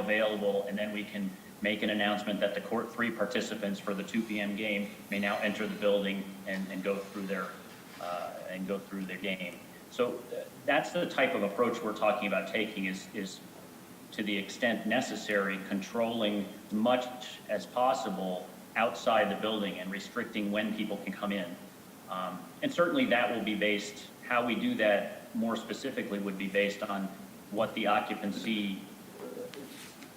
available, and then we can make an announcement that the Court 3 participants for the 2 p.m. game may now enter the building and go through their game. So that's the type of approach we're talking about taking, is to the extent necessary, controlling much as possible outside the building and restricting when people can come in. And certainly that will be based, how we do that more specifically would be based on what the occupancy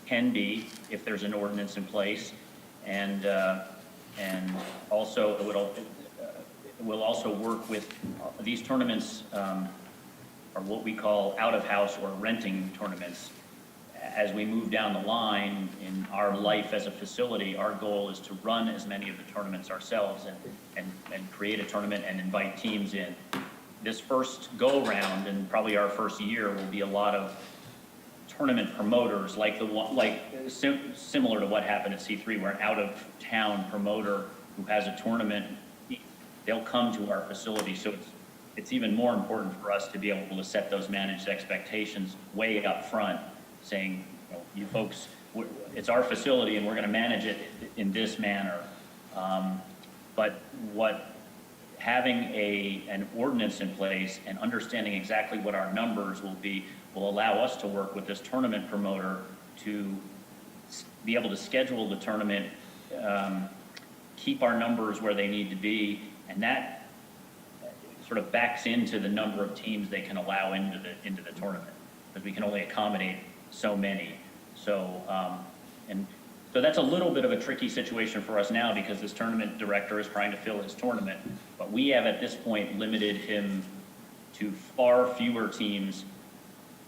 can be if there's an ordinance in place, and also we'll also work with these tournaments are what we call out-of-house or renting tournaments. As we move down the line in our life as a facility, our goal is to run as many of the tournaments ourselves and create a tournament and invite teams in. This first go-round, and probably our first year, will be a lot of tournament promoters, similar to what happened at C3, where an out-of-town promoter who has a tournament, they'll come to our facility. So it's even more important for us to be able to set those managed expectations way up front, saying, you folks, it's our facility and we're going to manage it in this manner. But having an ordinance in place and understanding exactly what our numbers will be will allow us to work with this tournament promoter to be able to schedule the tournament, keep our numbers where they need to be, and that sort of backs into the number of teams they can allow into the tournament, because we can only accommodate so many. So so that's a little bit of a tricky situation for us now, because this tournament director is trying to fill his tournament, but we have at this point limited him to far fewer teams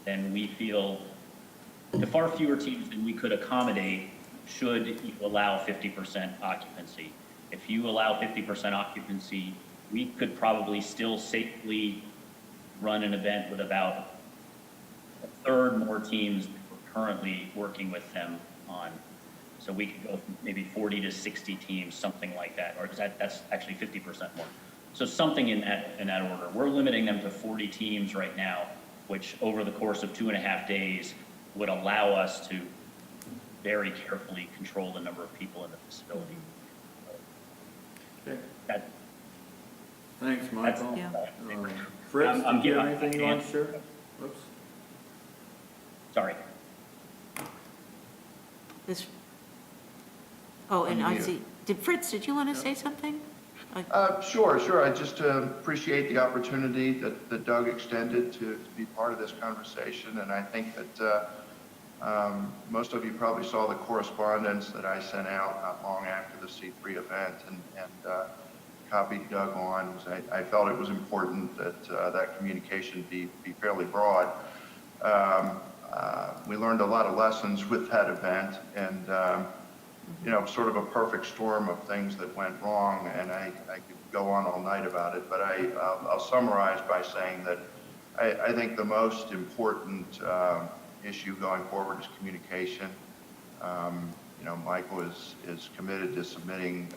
than we feel, far fewer teams than we could accommodate should you allow 50% occupancy. If you allow 50% occupancy, we could probably still safely run an event with about a third more teams than we're currently working with them on. So we could go from maybe 40 to 60 teams, something like that, or that's actually 50% more. So something in that order. We're limiting them to 40 teams right now, which over the course of 2.5 days would allow us to very carefully control the number of people in the facility. Okay. That, Thanks, Michael. yeah. Fritz, do you have anything you want to share? Oops. Sorry. And I see. Fritz, did you want to say something? Sure. I just appreciate the opportunity that Doug extended to be part of this conversation. And I think that most of you probably saw the correspondence that I sent out not long after the C3 event and copied Doug on. I felt it was important that that communication be fairly broad. We learned a lot of lessons with that event, and sort of a perfect storm of things that went wrong, and I could go on all night about it, but I'll summarize by saying that I think the most important issue going forward is communication. Michael is committed to submitting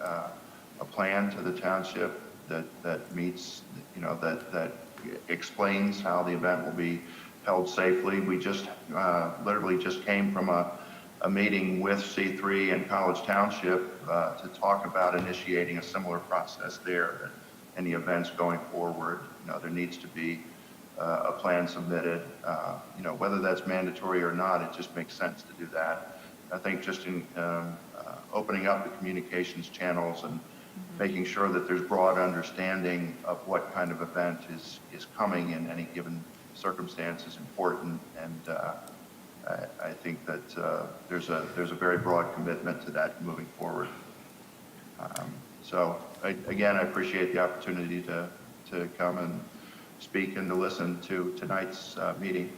a plan to the township that meets, that explains how the event will be held safely. We just literally just came from a meeting with C3 and College Township to talk about initiating a similar process there. Any events going forward, there needs to be a plan submitted. Whether that's mandatory or not, it just makes sense to do that. I think just in opening up the communications channels and making sure that there's broad understanding of what kind of event is coming in any given circumstance is important, and I think that there's a very broad commitment to that moving forward. So again, I appreciate the opportunity to come and speak and to listen to tonight's meeting.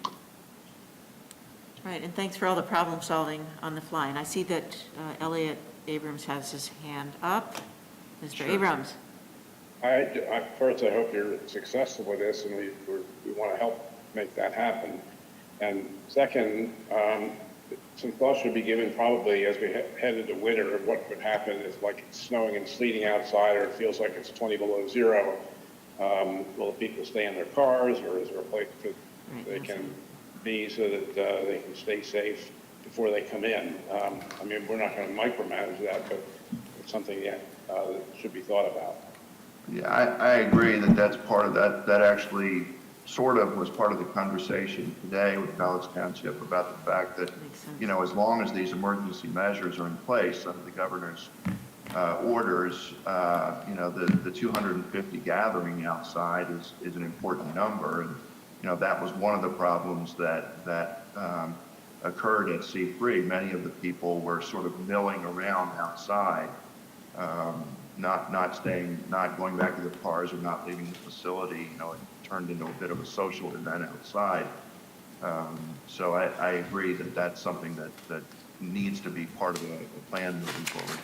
Right, and thanks for all the problem solving on the fly. And I see that Elliot Abrams has his hand up. Mr. Sure. Abrams. First, I hope you're successful with this, and we want to help make that happen. And second, some thought should be given probably as we head into winter of what would happen if, like, it's snowing and sleeting outside, or it feels like it's 20 below zero. Will people stay in their cars, or is there a place that they can be so that they can stay safe? before they come in. I mean, we're not going to micromanage that, but it's something that should be thought about. Yeah, I agree that that's part of that. That actually sort of was part of the conversation today with Patton Township about the fact that, Makes sense. you know, as long as these emergency measures are in place under the governor's orders, you know, the 250 gathering outside is an important number. And, you know, that was one of the problems that occurred at C3. Many of the people were sort of milling around outside, not staying, not going back to their cars or not leaving the facility. You know, it turned into a bit of a social event outside. So I agree that that's something that needs to be part of the plan moving forward.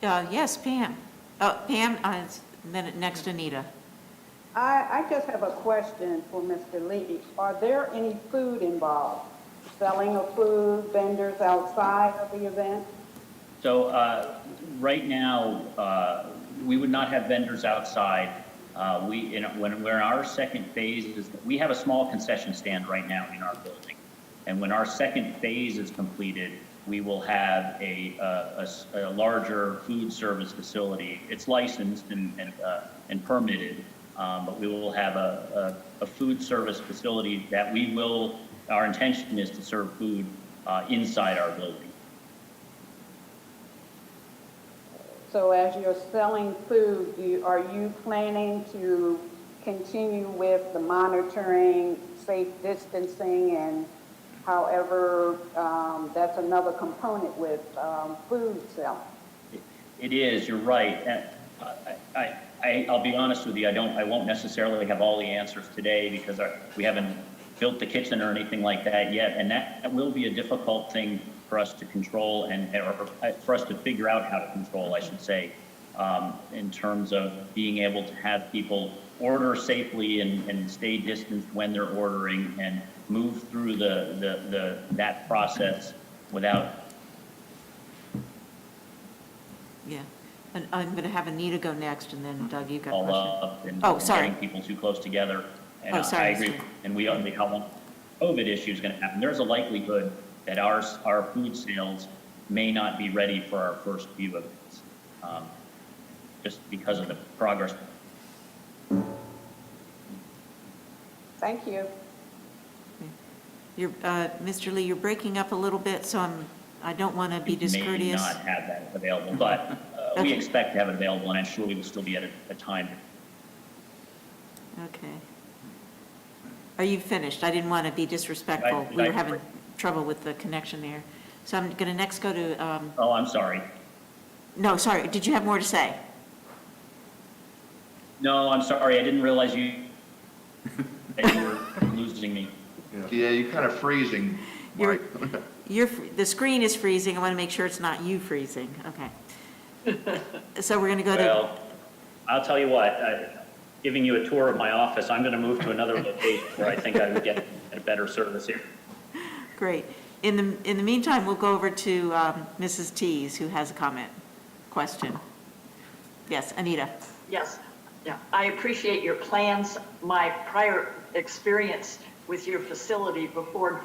Yes, Pam. Oh, Pam, then next Anita. I just have a question for Mr. Lee. Are there any food involved? Selling of food, vendors outside of the event? So right now, we would not have vendors outside. When we're in our second phase, we have a small concession stand right now in our building. And when our second phase is completed, we will have a larger food service facility. It's licensed and permitted, but we will have a food service facility that our intention is to serve food inside our building. So as you're selling food, are you planning to continue with the monitoring, safe distancing, and however, that's another component with food selling? It is, you're right. I'll be honest with you, I won't necessarily have all the answers today because we haven't built the kitchen or anything like that yet, and that will be a difficult thing for us to control or for us to figure out how to control, I should say, in terms of being able to have people order safely and stay distanced when they're ordering and move through that process without. Yeah. And I'm going to have Anita go next, and then Doug, you got a All question. up and Oh, sorry. getting people too close together. And Oh, sorry, I agree. sorry. And we only how long COVID issue is going to happen. There's a likelihood that our food sales may not be ready for our first few events, just because of the progress. Thank you. Mr. Lee, you're breaking up a little bit, so I don't want to be discourteous. May not have that available, but we Okay. expect to have it available, and I'm sure we will still be at a time. Okay. Are you finished? I didn't want to be disrespectful. We were having trouble with the connection there. So I'm going to next go to, Oh, I'm sorry. no, sorry, did you have more to say? No, I'm sorry. I didn't realize that you were losing me. Yeah, you're kind of freezing, You're- Mike. The screen is freezing. I want to make sure it's not you freezing. Okay. So we're going to go to, Well, I'll tell you what, giving you a tour of my office, I'm going to move to another location where I think I would get a better service here. great. In the meantime, we'll go over to Mrs. Tees, who has a comment, question. Yes, Anita. Yes, yeah, I appreciate your plans. My prior experience with your facility before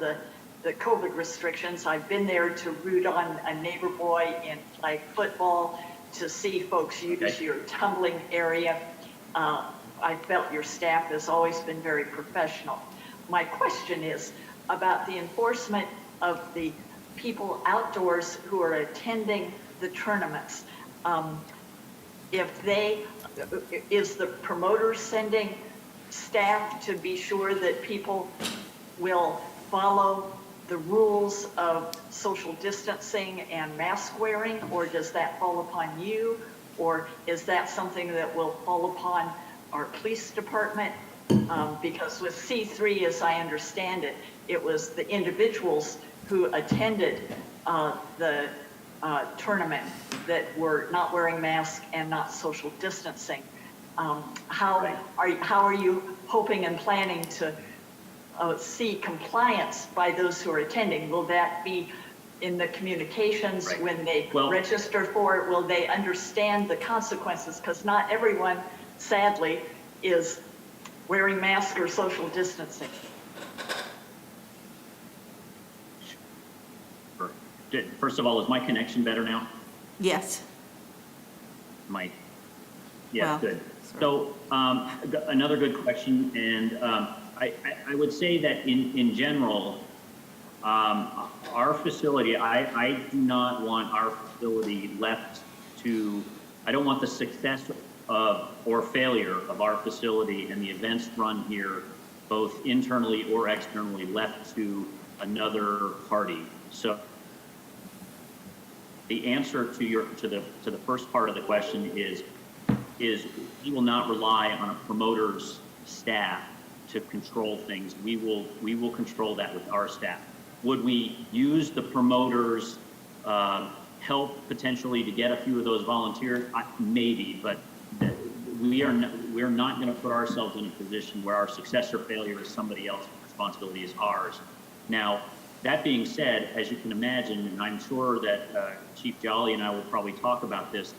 the COVID restrictions, I've been there to root on a neighbor boy in flag football, to see folks use your tumbling area. I felt your staff has always been very professional. My question is about the enforcement of the people outdoors who are attending the tournaments. Is the promoter sending staff to be sure that people will follow the rules of social distancing and mask wearing, or does that fall upon you? Or is that something that will fall upon our police department? Because with C3, as I understand it, it was the individuals who attended the tournament that were not wearing masks and not social distancing. How are you hoping and planning to see compliance by those who are attending? Will that be in the communications when they register for it? Will they understand the consequences? Because not everyone, sadly, is wearing masks or social distancing. First of all, is my connection better now? Yes. Mike? Yeah, Well, good. So, another good question, and I would say that in general, our facility, I do not want our facility left to, I don't want the success of or failure of our facility and the events run here, both internally or externally, left to another party. So the answer to the first part of the question is we will not rely on a promoter's staff to control things. We will control that with our staff. Would we use the promoter's help potentially to get a few of those volunteers? Maybe, but we're not going to put ourselves in a position where our success or failure is somebody else's responsibility, is ours. Now, that being said, as you can imagine, and I'm sure that Chief Jolly and I will probably talk about this,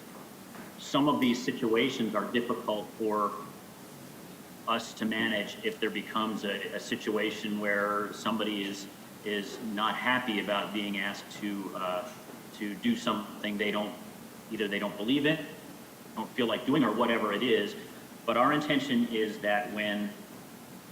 some of these situations are difficult for us to manage if there becomes a situation where somebody is not happy about being asked to do something either they don't believe in, don't feel like doing, or whatever it is. But our intention is that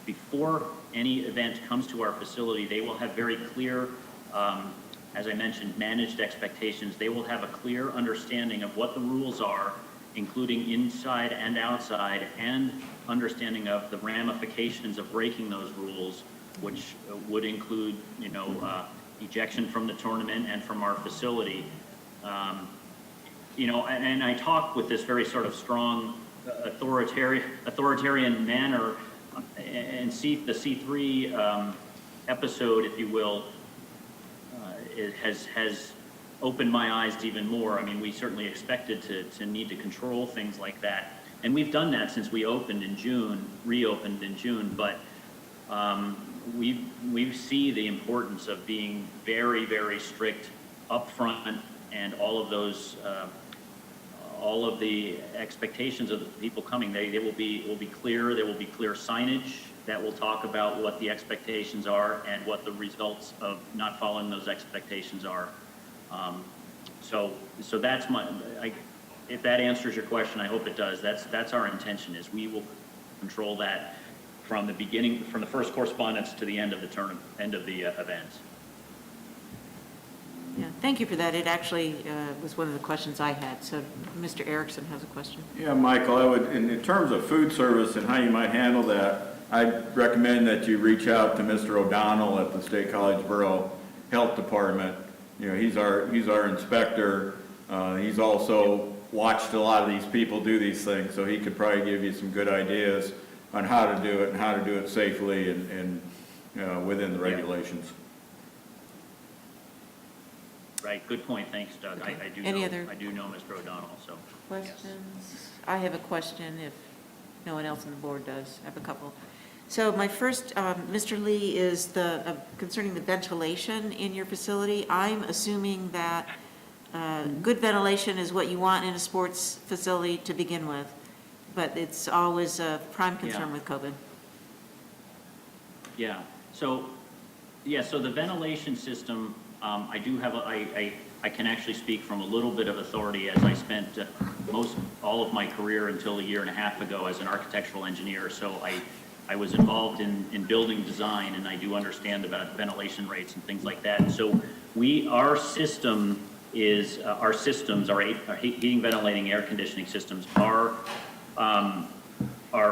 before any event comes to our facility, they will have very clear, as I mentioned, managed expectations. They will have a clear understanding of what the rules are, including inside and outside, and understanding of the ramifications of breaking those rules, which would include, ejection from the tournament and from our facility. And I talk with this very sort of strong authoritarian manner, and the C3 episode, if you will, has opened my eyes to even more. I mean, we certainly expected to need to control things like that. And we've done that since we reopened in June, but we see the importance of being very, very strict upfront, and all of those, all of the expectations of the people coming, they will be clear. There will be clear signage that will talk about what the expectations are and what the results of not following those expectations are. So that's if that answers your question, I hope it does. That's our intention, is we will control that from the beginning, from the first correspondence to the end of the tournament, end of the event. Yeah, thank you for that. It actually was one of the questions I had. So Mr. Erickson has a question. Yeah, Michael, I would, in terms of food service and how you might handle that, I'd recommend that you reach out to Mr. O'Donnell at the State College Borough Health Department. He's our inspector. He's also watched a lot of these people do these things, so he could probably give you some good ideas on how to do it and how to do it safely and within the regulations. Right, good point. Thanks, Doug. Okay. I do know Mr. O'Donnell, so. Questions? Yes. I have a question if no one else on the board does. I have a couple. So my first, Mr. Lee, is concerning the ventilation in your facility. I'm assuming that good ventilation is what you want in a sports facility to begin with, but it's always a prime concern Yeah. with COVID. Yeah. So the ventilation system, I do have I can actually speak from a little bit of authority, as I spent all of my career until a year and a half ago as an architectural engineer. So I was involved in building design, and I do understand about ventilation rates and things like that. So our systems, our heating, ventilating, air conditioning systems are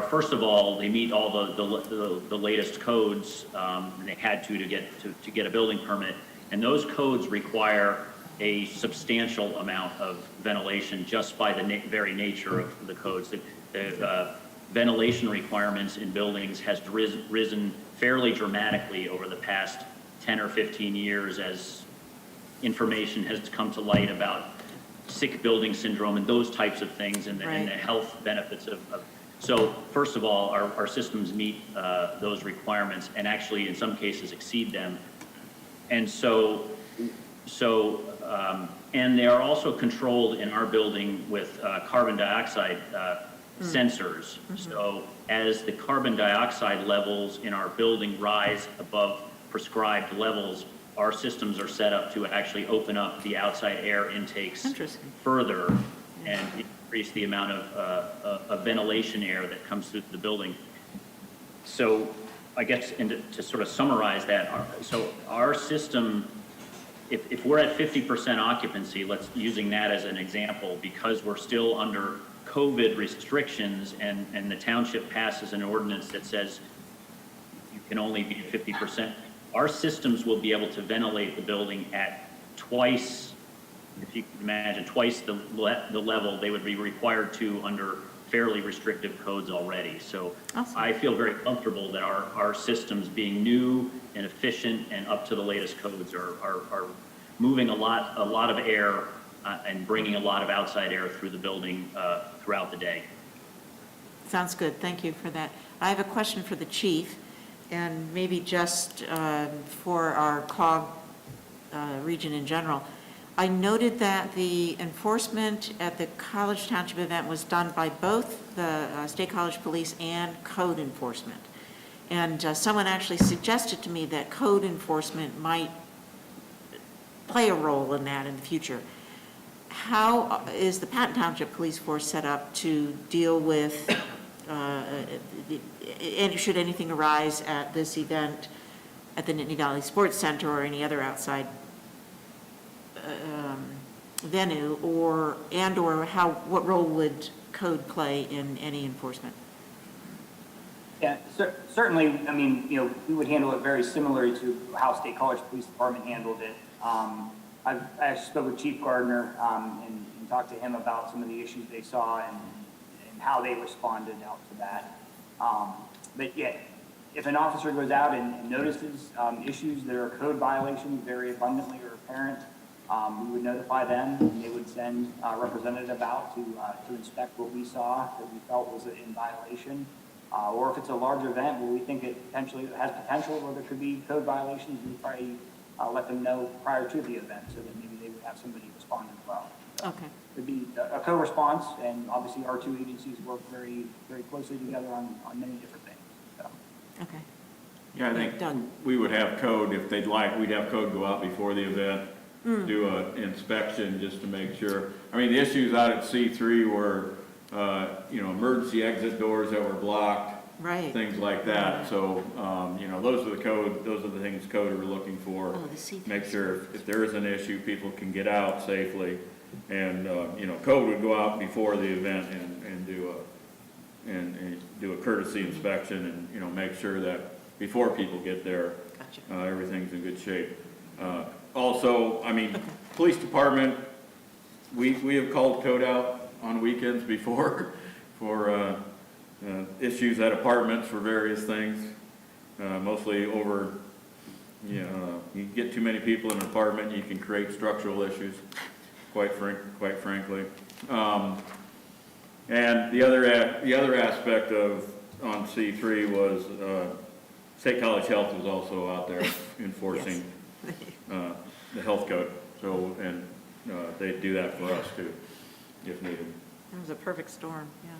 first of all, they meet all the latest codes. They had to get a building permit, and those codes require a substantial amount of ventilation just by the very nature of the codes. The ventilation requirements in buildings has risen fairly dramatically over the past 10 or 15 years as information has come to light about sick building syndrome and those types of things, and the health benefits of. So first of all, our systems meet those requirements, and actually in some cases exceed them. And and they are also controlled in our building with carbon dioxide sensors. Mm-hmm. So as the carbon dioxide levels in our building rise above prescribed levels, our systems are set up to actually open up the outside air intakes Interesting. further and increase the amount of ventilation air that comes through the building. So I guess, and to sort of summarize that, so our system, if we're at 50% occupancy, using that as an example, because we're still under COVID restrictions and the township passes an ordinance that says you can only be at 50%, our systems will be able to ventilate the building at twice, if you can imagine, twice the level they would be required to under fairly restrictive codes already. So Awesome. I feel very comfortable that our systems being new and efficient and up to the latest codes are moving a lot of air and bringing a lot of outside air through the building throughout the day. Sounds good. Thank you for that. I have a question for the chief, and maybe just for our COG region in general. I noted that the enforcement at the College Township event was done by both the State College Police and code enforcement. And someone actually suggested to me that code enforcement might play a role in that in the future. How is the Patton Township Police Force set up to deal with, should anything arise at this event at the Nittany Valley Sports Center or any other outside venue, or what role would code play in any enforcement? Yeah, certainly, I mean, we would handle it very similarly to how State College Police Department handled it. I actually spoke with Chief Gardner and talked to him about some of the issues they saw and how they responded out to that. But yeah, if an officer goes out and notices issues that are code violations very abundantly or apparent, we would notify them, and they would send a representative out to inspect what we saw that we felt was in violation. Or if it's a large event where we think it potentially has potential where there could be code violations, we'd probably let them know prior to the event so that maybe they would have somebody respond as well. Okay. It'd be a co-response, and obviously our two agencies work very, very closely together on many different things. So. Okay. Yeah, I think Doug. we would have code, if they'd like, we'd have code go out before the event, do an inspection just to make sure. I mean, the issues out at C3 were, emergency exit doors that were blocked. Right. Things like that. So, those are the things code are looking for. Oh, the C3. Make sure if there is an issue, people can get out safely. And, code would go out before the event and do a courtesy inspection and, make sure that before people get there, Gotcha. everything's in good shape. Also, I mean, police department, we have called code out on weekends before for, issues at apartments for various things, mostly over, you get too many people in an apartment, you can create structural issues, quite frankly. And the other aspect on C3 was, State College Health was also out there enforcing, the health code. So, and, they do that for us too, if needed. It was a perfect storm, yeah.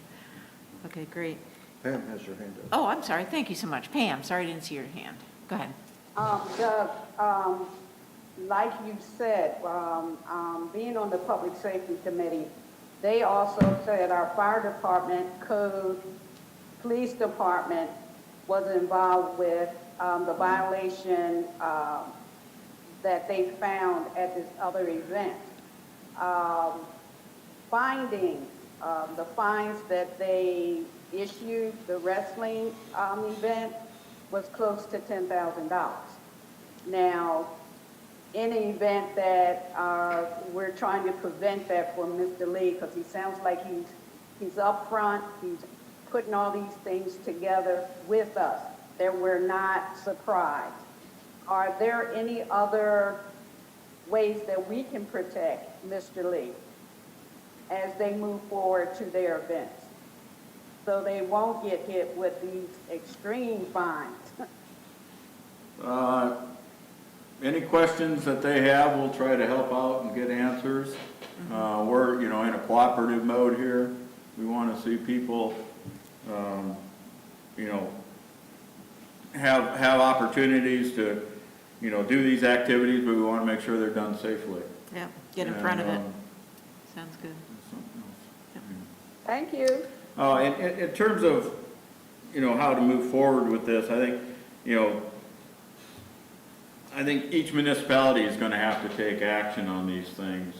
Okay, great. Pam has her hand up. Oh, I'm sorry. Thank you so much. Pam, sorry I didn't see your hand. Go ahead. Doug, like you said, being on the Public Safety Committee, they also said our fire department, code, police department was involved with the violation that they found at this other event. Finding the fines that they issued, the wrestling event, was close to $10,000. Now, in the event that we're trying to prevent that for Mr. Lee, because he sounds like he's up front, he's putting all these things together with us, that we're not surprised. Are there any other ways that we can protect Mr. Lee as they move forward to their events, so they won't get hit with these extreme fines? Any questions that they have, we'll try to help out and get answers. We're, in a cooperative mode here. We want to see people, have opportunities to do these activities, but we want to make sure they're done safely. Yeah, get in front of it. And, Sounds good. something else. Thank you. In terms of, how to move forward with this, I think each municipality is going to have to take action on these things.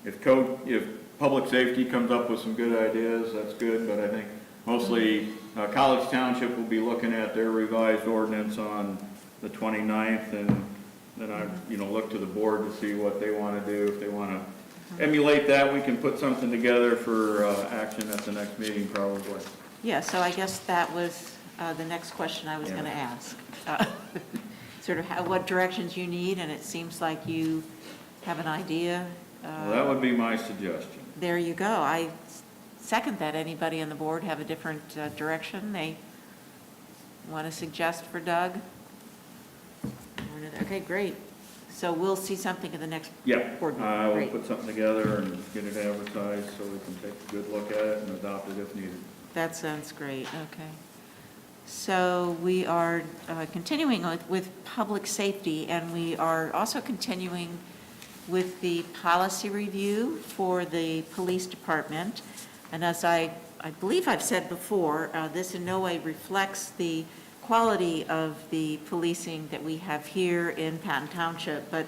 If public safety comes up with some good ideas, that's good, but I think mostly College Township will be looking at their revised ordinance on the 29th, and then I, look to the board to see what they want to do. If they want to emulate that, we can put something together for action at the next meeting probably. Yeah, so I guess that was the next question I was going to ask. Sort of what directions you need, and it seems like you have an idea. Well, that would be my suggestion. There you go. I second that. Anybody on the board have a different direction they want to suggest for Doug? Okay, great. So we'll see something in the next Yeah, board meeting. I will Great. put something together and get it advertised so we can take a good look at it and adopt it if needed. That sounds great, okay. So we are continuing with public safety, and we are also continuing with the policy review for the police department. And as I believe I've said before, this in no way reflects the quality of the policing that we have here in Patton Township, but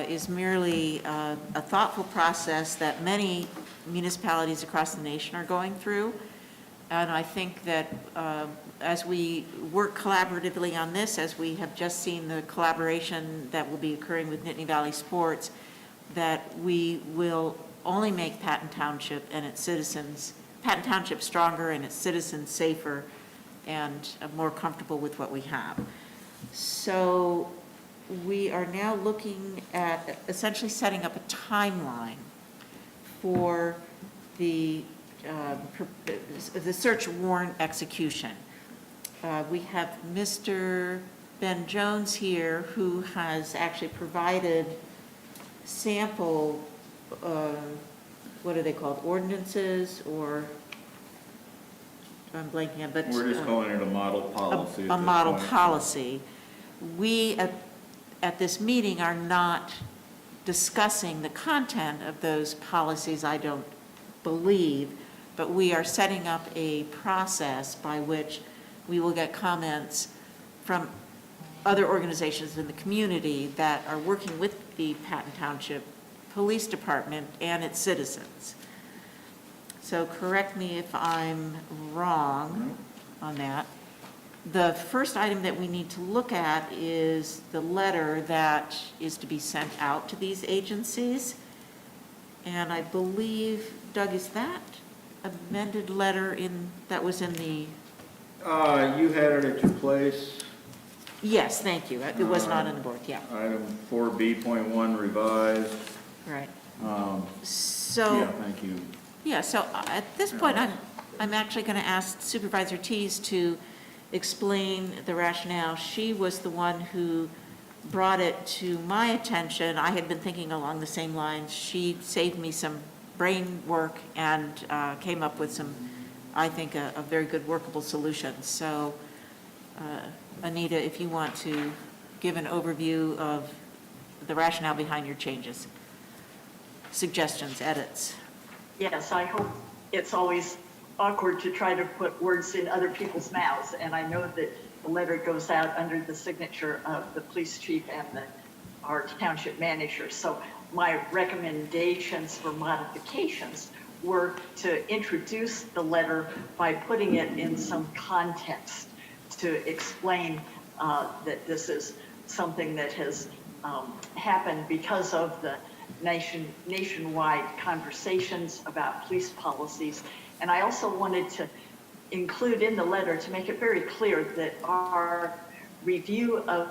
is merely a thoughtful process that many municipalities across the nation are going through. And I think that as we work collaboratively on this, as we have just seen the collaboration that will be occurring with Nittany Valley Sports, that we will only make Patton Township and its citizens, Patton Township stronger and its citizens safer and more comfortable with what we have. So we are now looking at essentially setting up a timeline for the search warrant execution. We have Mr. Ben Jones here, who has actually provided sample, what are they called, ordinances, or, I'm blanking on, but. We're just calling it a model policy. A model policy. We, at this meeting, are not discussing the content of those policies, I don't believe, but we are setting up a process by which we will get comments from other organizations in the community that are working with the Patton Township Police Department and its citizens. So correct me if I'm wrong on that. The first item that we need to look at is the letter that is to be sent out to these agencies. And I believe, Doug, is that amended letter that was in the? You had it at your place. Yes, thank you. It was not on the board, yeah. Item 4B.1 revised. Right. Yeah, thank you. Yeah, so at this point, I'm actually going to ask Supervisor Tees to explain the rationale. She was the one who brought it to my attention. I had been thinking along the same lines. She saved me some brain work and came up with some, I think, a very good workable solution. So, Anita, if you want to give an overview of the rationale behind your changes, suggestions, edits. Yes, I hope it's always awkward to try to put words in other people's mouths, and I know that the letter goes out under the signature of the police chief and our township manager. So my recommendations for modifications were to introduce the letter by putting it in some context to explain that this is something that has happened because of the nationwide conversations about police policies. And I also wanted to include in the letter to make it very clear that our review of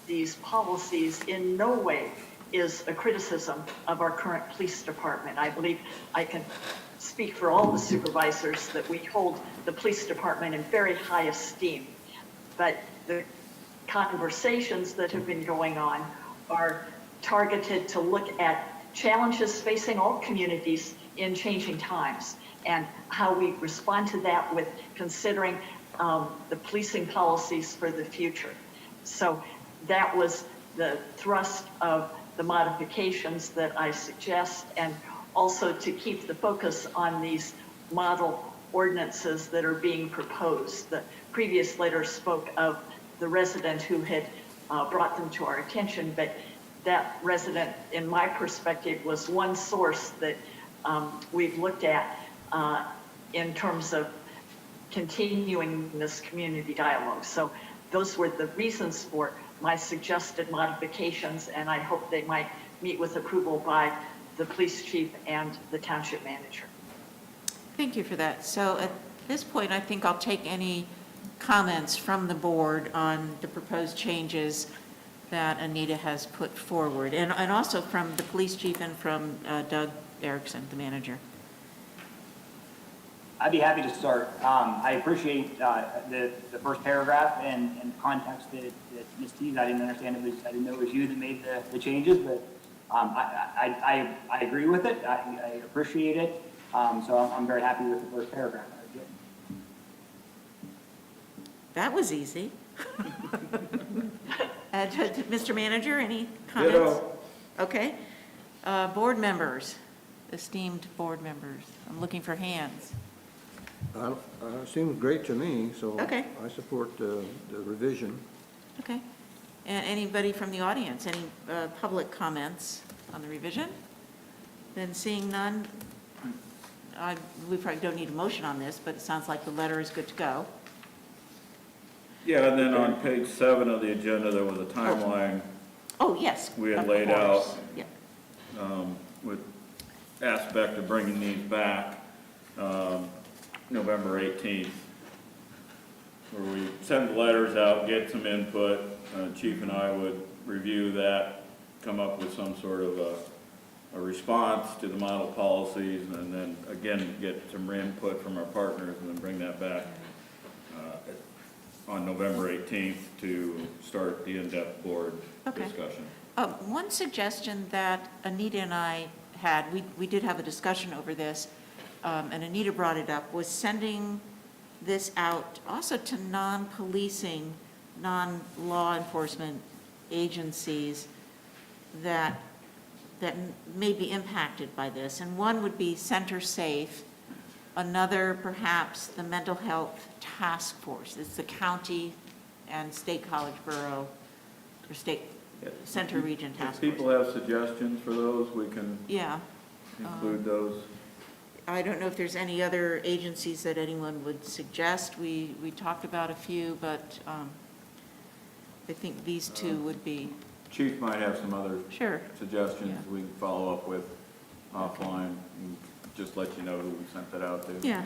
these policies in no way is a criticism of our current police department. I believe I can speak for all the supervisors that we hold the police department in very high esteem. But the conversations that have been going on are targeted to look at challenges facing all communities in changing times and how we respond to that with considering the policing policies for the future. So that was the thrust of the modifications that I suggest, and also to keep the focus on these model ordinances that are being proposed. The previous letter spoke of the resident who had brought them to our attention, but that resident, in my perspective, was one source that we've looked at in terms of continuing this community dialogue. So those were the reasons for my suggested modifications, and I hope they might meet with approval by the police chief and the township manager. Thank you for that. So at this point, I think I'll take any comments from the board on the proposed changes that Anita has put forward, and also from the police chief and from Doug Erickson, the manager. I'd be happy to start. I appreciate the first paragraph and the context that Ms. teased. I didn't understand I didn't know it was you that made the changes, but I agree with it. I appreciate it. So I'm very happy with the first paragraph. That was easy. Mr. Manager, any comments? Ditto. Okay. Board members, esteemed board members, I'm looking for hands. Seems great to me, so Okay. I support the revision. Okay. And anybody from the audience, any public comments on the revision? Then seeing none, we probably don't need a motion on this, but it sounds like the letter is good to go. Yeah, and then on page 7 of the agenda, there was a timeline Oh, yes. we had of laid course. out. Yeah. With aspect of bringing these back, November 18th, where we send letters out, get some input, Chief and I would review that, come up with some sort of a response to the model policies, and then again, get some input from our partners, and then bring that back on November 18th to start the in-depth board Okay. discussion. One suggestion that Anita and I had, we did have a discussion over this, and Anita brought it up, was sending this out also to non-policing, non-law enforcement agencies that may be impacted by this. And one would be Center Safe, another perhaps the Mental Health Task Force. It's the county and state college borough, or state center region If task people force. have suggestions for those, we can Yeah. include those. I don't know if there's any other agencies that anyone would suggest. We talked about a few, but I think these two would be, Chief might have some other sure. suggestions Yeah. we can follow up with offline, and just let you know who we sent that out to. Yeah,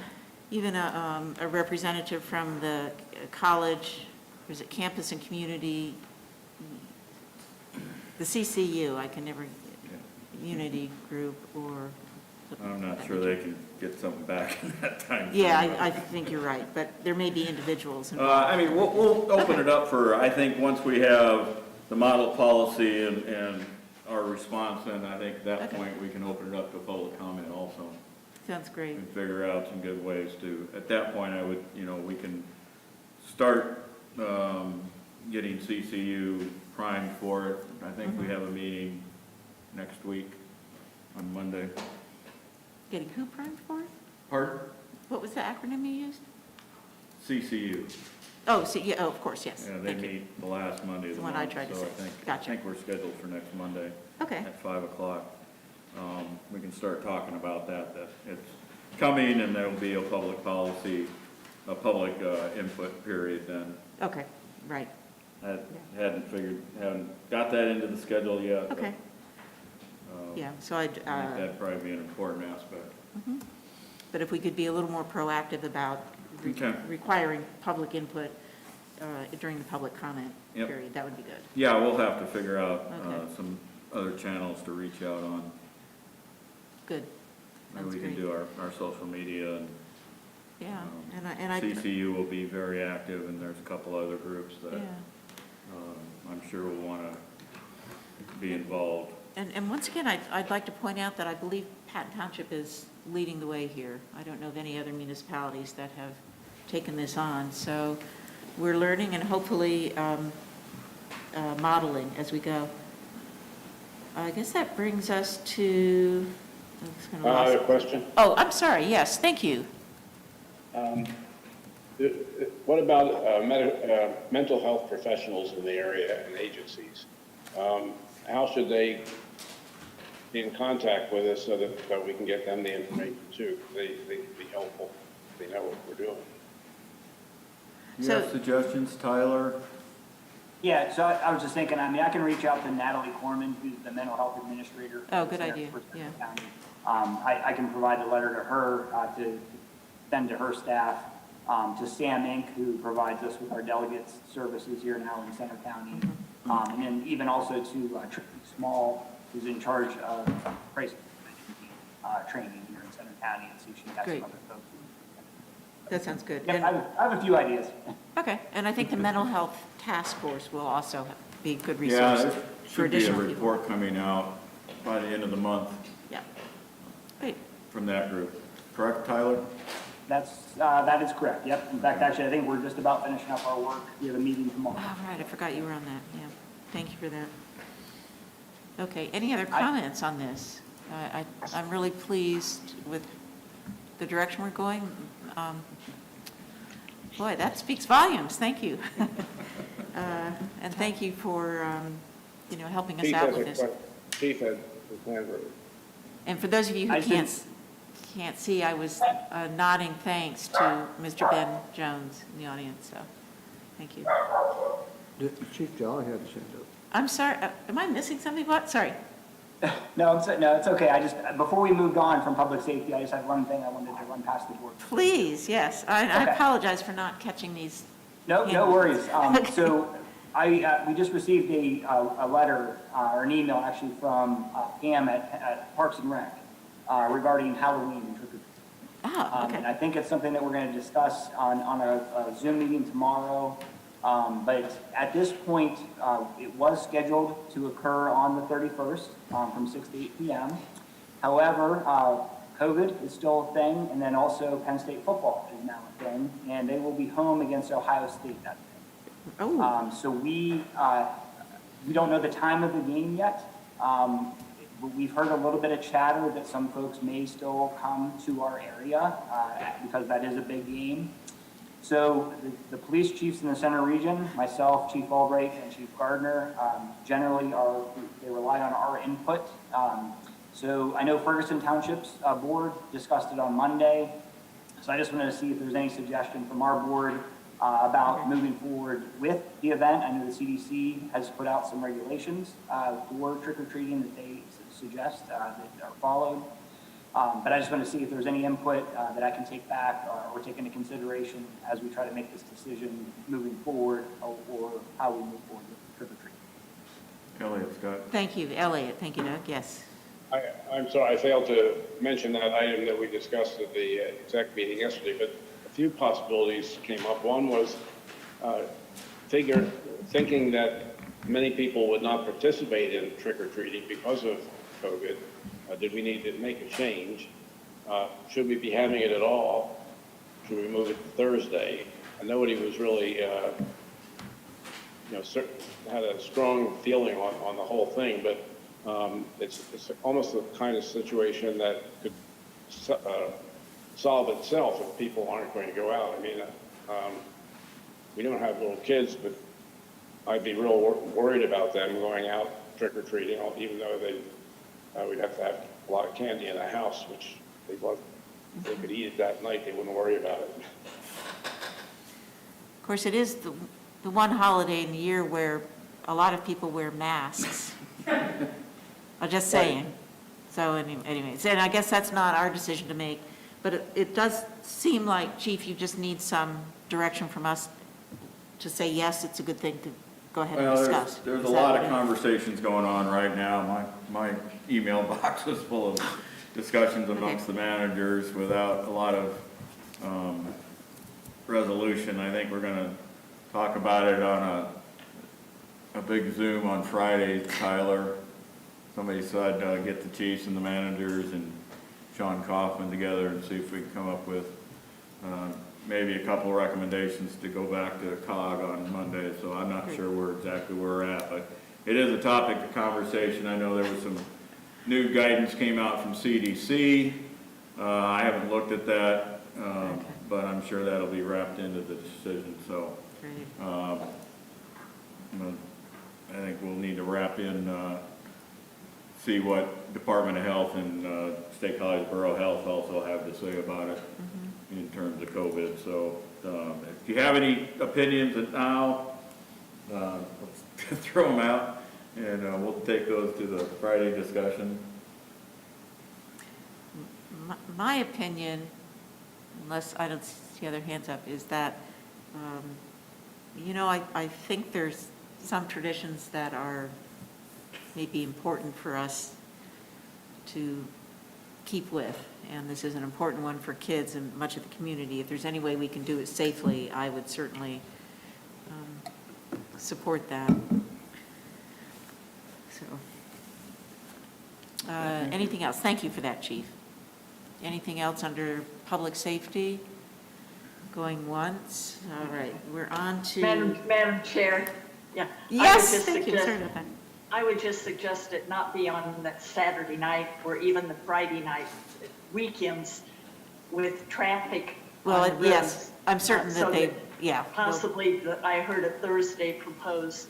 even a representative from the college, or is it campus and community, the CCU, I can never, unity group, or. I'm not sure they can get something back in that time. Yeah, frame. I think you're right, but there may be individuals involved. I mean, we'll open it up for, I think, once we have the model policy and our response, then I think at that Okay. point, we can open it up to public comment also. Sounds great. And figure out some good ways to, at that point, I would, we can start getting CCU primed for it. I think we have a meeting next week on Monday. Getting who primed for it? Pardon? What was the acronym you used? CCU. Oh, yeah, oh, of course, yes. Yeah, they Thank you. meet the last Monday of The the one month. I tried to so say. I Gotcha. think we're scheduled for next Monday Okay, at 5 o'clock. We can start talking about that it's coming, and there will be a public policy, a public input period then. okay, right, I haven't got that into the schedule yet. but, okay. Yeah, so I think that'd probably be an important aspect. but if we could be a little more proactive about Okay. requiring public input during the public comment Yep. period, that would be good. Yeah, we'll have to figure out Okay. some other channels to reach out on. Good, Maybe Sounds we can great. do our social media, and yeah, and I, CCU will be very active, and there's a couple other groups that yeah. I'm sure will want to be involved. And once again, I'd like to point out that I believe Patton Township is leading the way here. I don't know of any other municipalities that have taken this on. So we're learning, and hopefully modeling as we go. I guess that brings us to, I'm just gonna I have a lost- question. Oh, I'm sorry, yes, thank you. What about mental health professionals in the area and agencies? How should they be in contact with us so that we can get them the information too? They'd be helpful. They know what we're doing. You have So- suggestions, Tyler? Yeah, so I was just thinking, I mean, I can reach out to Natalie Corman, who's the mental health administrator. Oh, good there idea, for Center yeah. County. I can provide the letter to her, to send to her staff, to Sam Inc., who provides us with our delegates services here now in Center County. Mm-hmm. And then even also to Tricky Small, who's in charge of crisis training here in Center County, and see if she has Great. some other folks. That sounds good. Yep, And- I have a few ideas. Okay, and I think the mental health task force will also be a good Yeah, resource there for should be a additional people. report coming out by the end of the month Yeah, great. from that group. Correct, Tyler? That is correct, yep. In fact, actually, I think we're just about finishing up our work. We have a meeting tomorrow. All right, I forgot you were on that, yeah. Thank you for that. Okay, any other comments on this? I'm really pleased with the direction we're going. Boy, that speaks volumes, thank you. And thank you for, helping us Chief out has with a this. question. Chief has his hand raised. And for those of you who I can't think- see, I was nodding thanks to Mr. Ben Jones in the audience, so, thank you. Chief Jolly had his hand up. I'm sorry, am I missing something? What? Sorry. No, it's okay. Before we moved on from public safety, I just had one thing I wanted to run past the board. Please, yes. I Okay. apologize for not catching these. No Yeah. worries. Okay. So we just received a letter, or an email actually from Pam at Parks and Rec regarding Halloween and trick or treat. Ah, And okay. I think it's something that we're going to discuss on a Zoom meeting tomorrow. But at this point, it was scheduled to occur on the 31st from 6 to 8 p.m. However, COVID is still a thing, and then also Penn State football is now a thing, and they will be home against Ohio State that day. Oh, So we don't know the time of the game yet. But we've heard a little bit of chatter that some folks may still come to our area because that is a big game. So the police chiefs in the center region, myself, Chief Albright, and Chief Gardner, generally they rely on our input. So I know Ferguson Township's board discussed it on Monday. So I just wanted to see if there's any suggestion from our board about moving forward with the event. I know the CDC has put out some regulations for trick-or-treating that they suggest that are followed. But I just want to see if there's any input that I can take back or take into consideration as we try to make this decision moving forward or how we move forward with trick-or-treating. Elliot, Scott? thank you, Elliot. Thank you, Doug. Yes. I'm sorry, I failed to mention that item that we discussed at the exec meeting yesterday, but a few possibilities came up. One was thinking that many people would not participate in trick-or-treating because of COVID. Did we need to make a change? Should we be having it at all? Should we move it to Thursday? And nobody was really, had a strong feeling on the whole thing, but it's almost the kind of situation that could solve itself if people aren't going to go out. I mean, we don't have little kids, but I'd be real worried about them going out trick-or-treating, even though we'd have to have a lot of candy in the house, which they could eat it that night, they wouldn't worry about it. Of course, it is the one holiday in the year where a lot of people wear masks. I'm just saying. So anyways, and I guess that's not our decision to make, but it does seem like, Chief, you just need some direction from us to say, yes, it's a good thing to go ahead and Well, discuss. there's a Is that lot what of it is? conversations going on right now. My email box is full of discussions amongst the managers without a lot of resolution. I think we're gonna talk about it on a big Zoom on Friday, Tyler. Somebody said get the chiefs and the managers and Sean Kaufman together and see if we can come up with maybe a couple of recommendations to go back to COG on Monday, so I'm not sure exactly where we're at, but it is a topic of conversation. I know there was some new guidance came out from CDC. I haven't looked at that, but I'm sure that'll be wrapped into the decision, so. Great. I think we'll need to wrap in, see what Department of Health and State College Borough Health also have to say about it in terms of COVID. So if you have any opinions now, let's throw them out, and we'll take those to the Friday discussion. My opinion, unless I don't see other hands up, is that, I think there's some traditions that are maybe important for us to keep with, and this is an important one for kids and much of the community. If there's any way we can do it safely, I would certainly support that. So, anything else? Thank you for that, Chief. Anything else under public safety? Going once? All right, we're on to... Madam Chair, yeah. Yes, thank you. Sorry about that. I would just suggest it not be on that Saturday night or even the Friday night, weekends with traffic Well, on the yes, roads. I'm certain So that they, yeah. Possibly, I heard a Thursday proposed.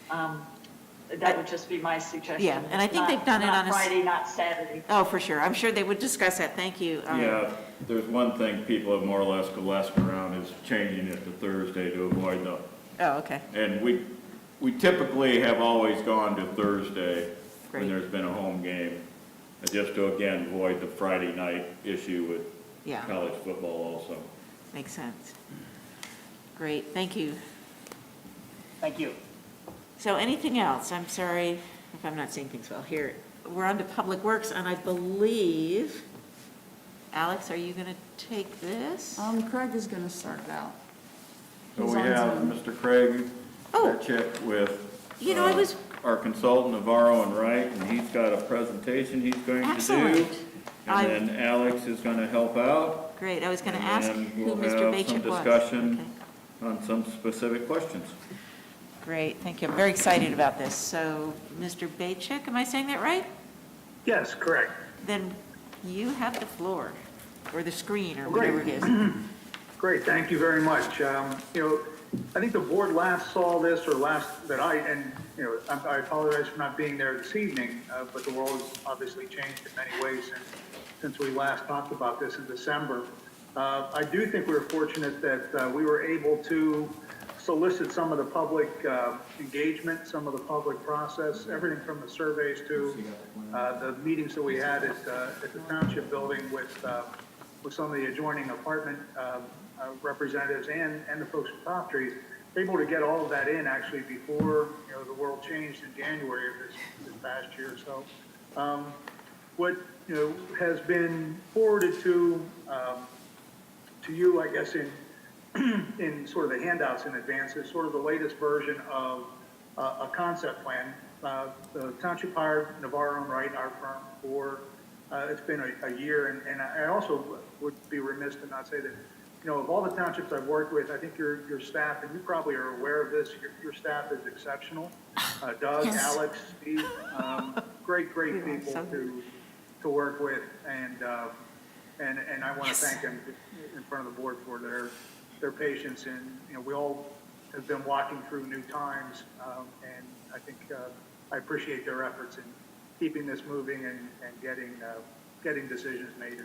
That would just be my suggestion. Yeah, and I think they've done it on a... Not Friday, not Saturday. Oh, for sure. I'm sure they would discuss that. Thank you. Yeah, there's one thing people have more or less coalesced around is changing it to Thursday to avoid the, Oh, okay. and we typically have always gone to Thursday Great. when there's been a home game, just to again avoid the Friday night issue with Yeah, college football also. makes sense. Great, thank you. Thank you. So anything else? I'm sorry if I'm not seeing things well. Here, we're on to Public Works, and I believe, Alex, are you going to take this? Craig is going to start it out. So He's we on have Zoom. Mr. Craig Oh. Petchik with I was... our consultant Navarro and Wright, and he's got a presentation he's going to do. Excellent. And then Alex is going to help out. Great, I was going to And ask then who we'll Mr. have some Bachik was. discussion Okay. on some specific questions. Great, thank you. I'm very excited about this. So, Mr. Bachik, am I saying that right? Yes, correct. Then you have the floor, or the screen, or Great. whatever it is. Great, thank you very much. I think the board last saw this, or I apologize for not being there this evening, but the world has obviously changed in many ways since we last talked about this in December. I do think we were fortunate that we were able to solicit some of the public engagement, some of the public process, everything from the surveys to the meetings that we had at the township building with some of the adjoining apartment representatives and the folks from Top Trees, able to get all of that in actually before the world changed in January of this past year. So what has been forwarded to you, I guess, in sort of the handouts in advance is sort of the latest version of a concept plan. The township hired Navarro and Wright, our firm, for it's been a year, and I also would be remiss to not say that, of all the townships I've worked with, I think your staff, and you probably are aware of this, your staff is exceptional. Doug, Yes. Alex, Steve, great We are people so to work with, and I want to thank them in front of the board for their patience. And we all have been walking through new times, and I think I appreciate their efforts in keeping this moving and getting decisions made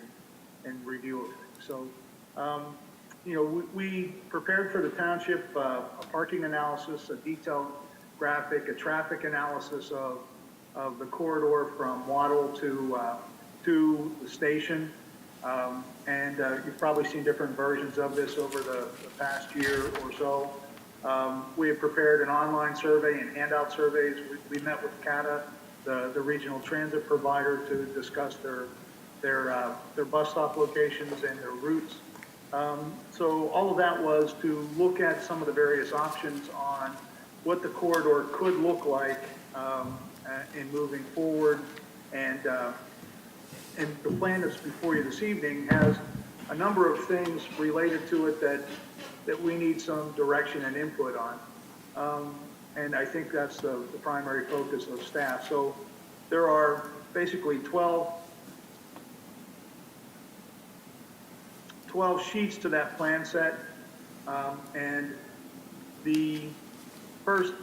and review of things. So, we prepared for the township a parking analysis, a detailed graphic, a traffic analysis of the corridor from Waddle to the station. And you've probably seen different versions of this over the past year or so. We have prepared an online survey and handout surveys. We met with Cata, the regional transit provider, to discuss their bus stop locations and their routes. So all of that was to look at some of the various options on what the corridor could look like in moving forward. And the plan that's before you this evening has a number of things related to it that we need some direction and input on. And I think that's the primary focus of staff. So there are basically 12 sheets to that plan set. And the first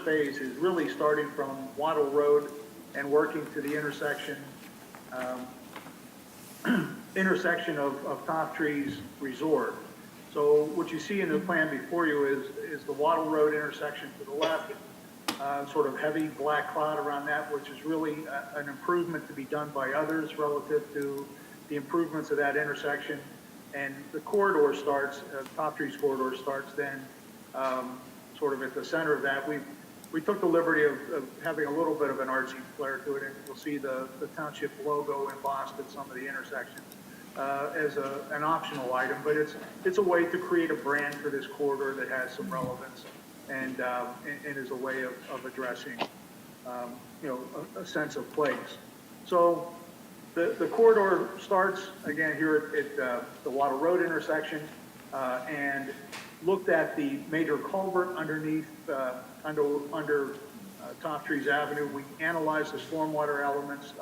phase is really starting from Wattle Road and working to the intersection of Top Trees Resort. So what you see in the plan before you is the Wattle Road intersection to the left, sort of heavy black cloud around that, which is really an improvement to be done by others relative to the improvements of that intersection. And the corridor starts, Top Trees corridor starts then sort of at the center of that. We took the liberty of having a little bit of an artsy flair to it, and you'll see the township logo embossed at some of the intersections as an optional item, but it's a way to create a brand for this corridor that has some relevance and is a way of addressing a sense of place. So the corridor starts again here at the Wattle Road intersection and looked at the major culvert underneath under Top Trees Avenue. We analyzed the stormwater elements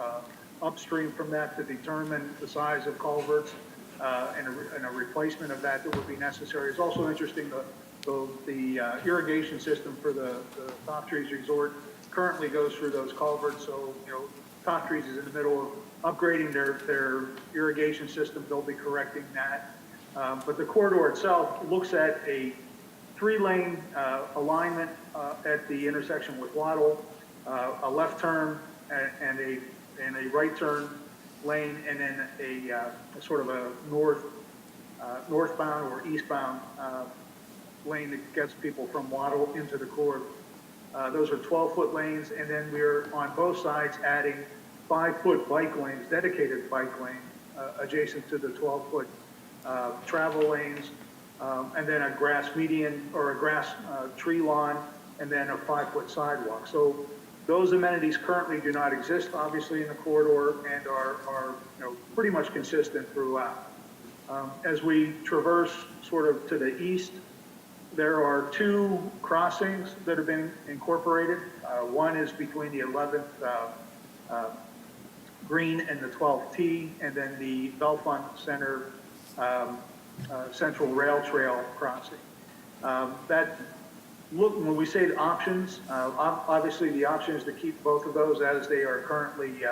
upstream from that to determine the size of culverts and a replacement of that would be necessary. It's also interesting the irrigation system for the Top Trees Resort currently goes through those culverts. So Top Trees is in the middle of upgrading their irrigation system. They'll be correcting that. But the corridor itself looks at a 3-lane alignment at the intersection with Wattle, a left turn and a right turn lane, and then a sort of a northbound or eastbound lane that gets people from Wattle into the corridor. Those are 12-foot lanes, and then we're on both sides adding 5-foot bike lanes, dedicated bike lane, adjacent to the 12-foot travel lanes, and then a grass median or a grass tree lawn, and then a 5-foot sidewalk. So those amenities currently do not exist, obviously, in the corridor and are pretty much consistent throughout. As we traverse sort of to the east, there are 2 crossings that have been incorporated. One is between the 11th green and the 12th tee, and then the Bellefonte Center Central Rail Trail crossing. When we say the options, obviously the option is to keep both of those as they are currently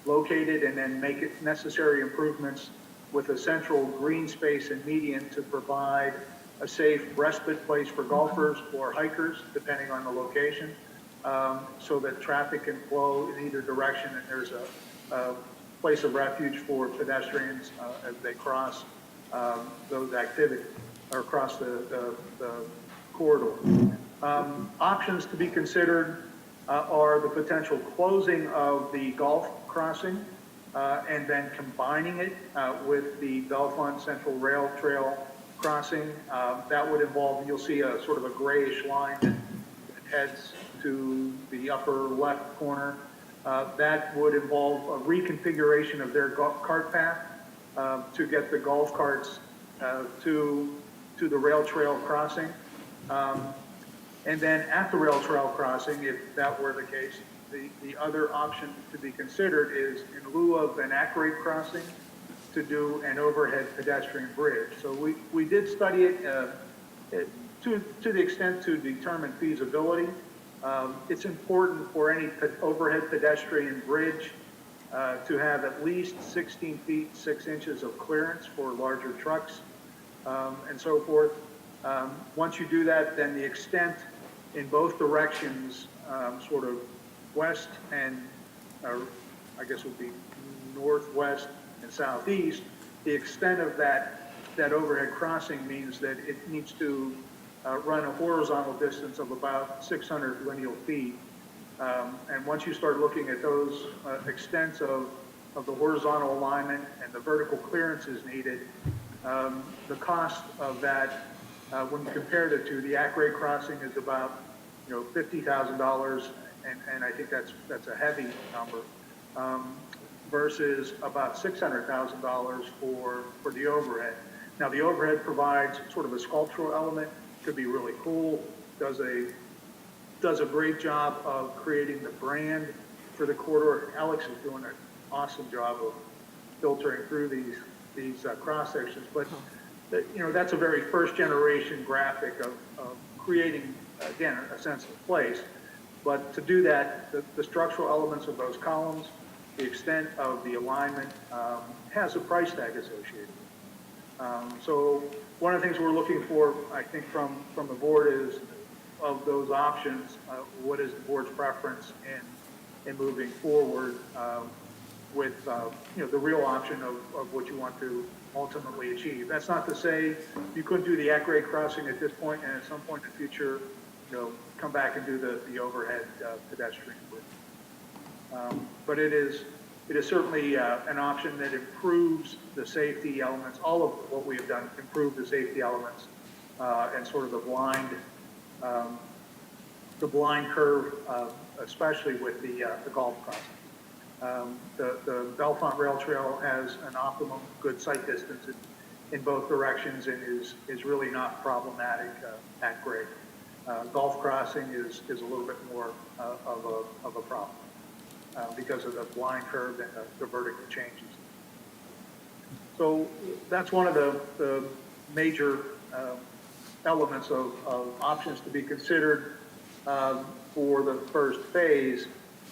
located, and then make it necessary improvements with a central green space and median to provide a safe respite place for golfers or hikers, depending on the location, so that traffic can flow in either direction, and there's a place of refuge for pedestrians as they cross those activities or across the corridor. Options to be considered are the potential closing of the golf crossing and then combining it with the Bellefonte Central Rail Trail crossing. That would involve, you'll see a sort of a grayish line that heads to the upper left corner. That would involve a reconfiguration of their cart path to get the golf carts to the rail trail crossing. And then at the rail trail crossing, if that were the case, the other option to be considered is, in lieu of an at-grade crossing, to do an overhead pedestrian bridge. So we did study it to the extent to determine feasibility. It's important for any overhead pedestrian bridge to have at least 16 feet 6 inches of clearance for larger trucks and so forth. Once you do that, then the extent in both directions, sort of west and, I guess would be northwest and southeast, the extent of that overhead crossing means that it needs to run a horizontal distance of about 600 lineal feet. And once you start looking at those extents of the horizontal alignment and the vertical clearances needed, the cost of that, when you compare the two, the at-grade crossing is about $50,000, and I think that's a heavy number. versus about $600,000 for the overhead. Now, the overhead provides sort of a sculptural element, could be really cool, does a great job of creating the brand for the corridor. Alex is doing an awesome job of filtering through these cross sections, but that's a very first generation graphic of creating, again, a sense of place. But to do that, the structural elements of those columns, the extent of the alignment has a price tag associated. So one of the things we're looking for, I think, from the board is, of those options, what is the board's preference in moving forward with the real option of what you want to ultimately achieve. That's not to say you couldn't do the at-grade crossing at this point, and at some point in the future, come back and do the overhead pedestrian width. But it is certainly an option that improves the safety elements. All of what we have done improve the safety elements and sort of the blind curve, especially with the golf crossing. The Bellefonte Rail Trail has an optimum good sight distance in both directions and is really not problematic at grade. Golf crossing is a little bit more of a problem because of the blind curve and the vertical changes. So that's one of the major elements of options to be considered for the first phase.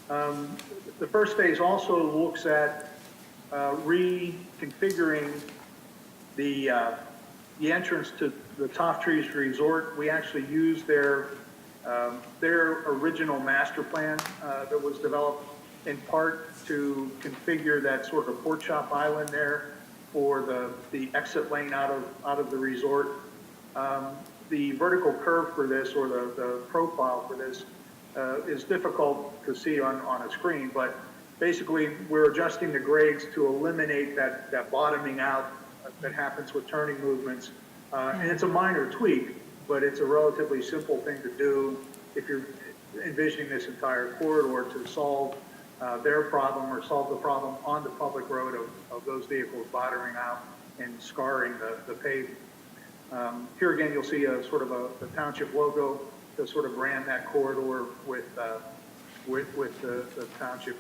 The first phase also looks at reconfiguring the entrance to the Top Trees Resort. We actually used their original master plan that was developed in part to configure that sort of pork chop island there for the exit lane out of the resort. The vertical curve for this, or the profile for this, is difficult to see on a screen, but basically we're adjusting the grades to eliminate that bottoming out that happens with turning movements. And it's a minor tweak, but it's a relatively simple thing to do if you're envisioning this entire corridor to solve their problem or solve the problem on the public road of those vehicles bottoming out and scarring the pavement. Here again, you'll see a sort of a township logo to sort of brand that corridor with the township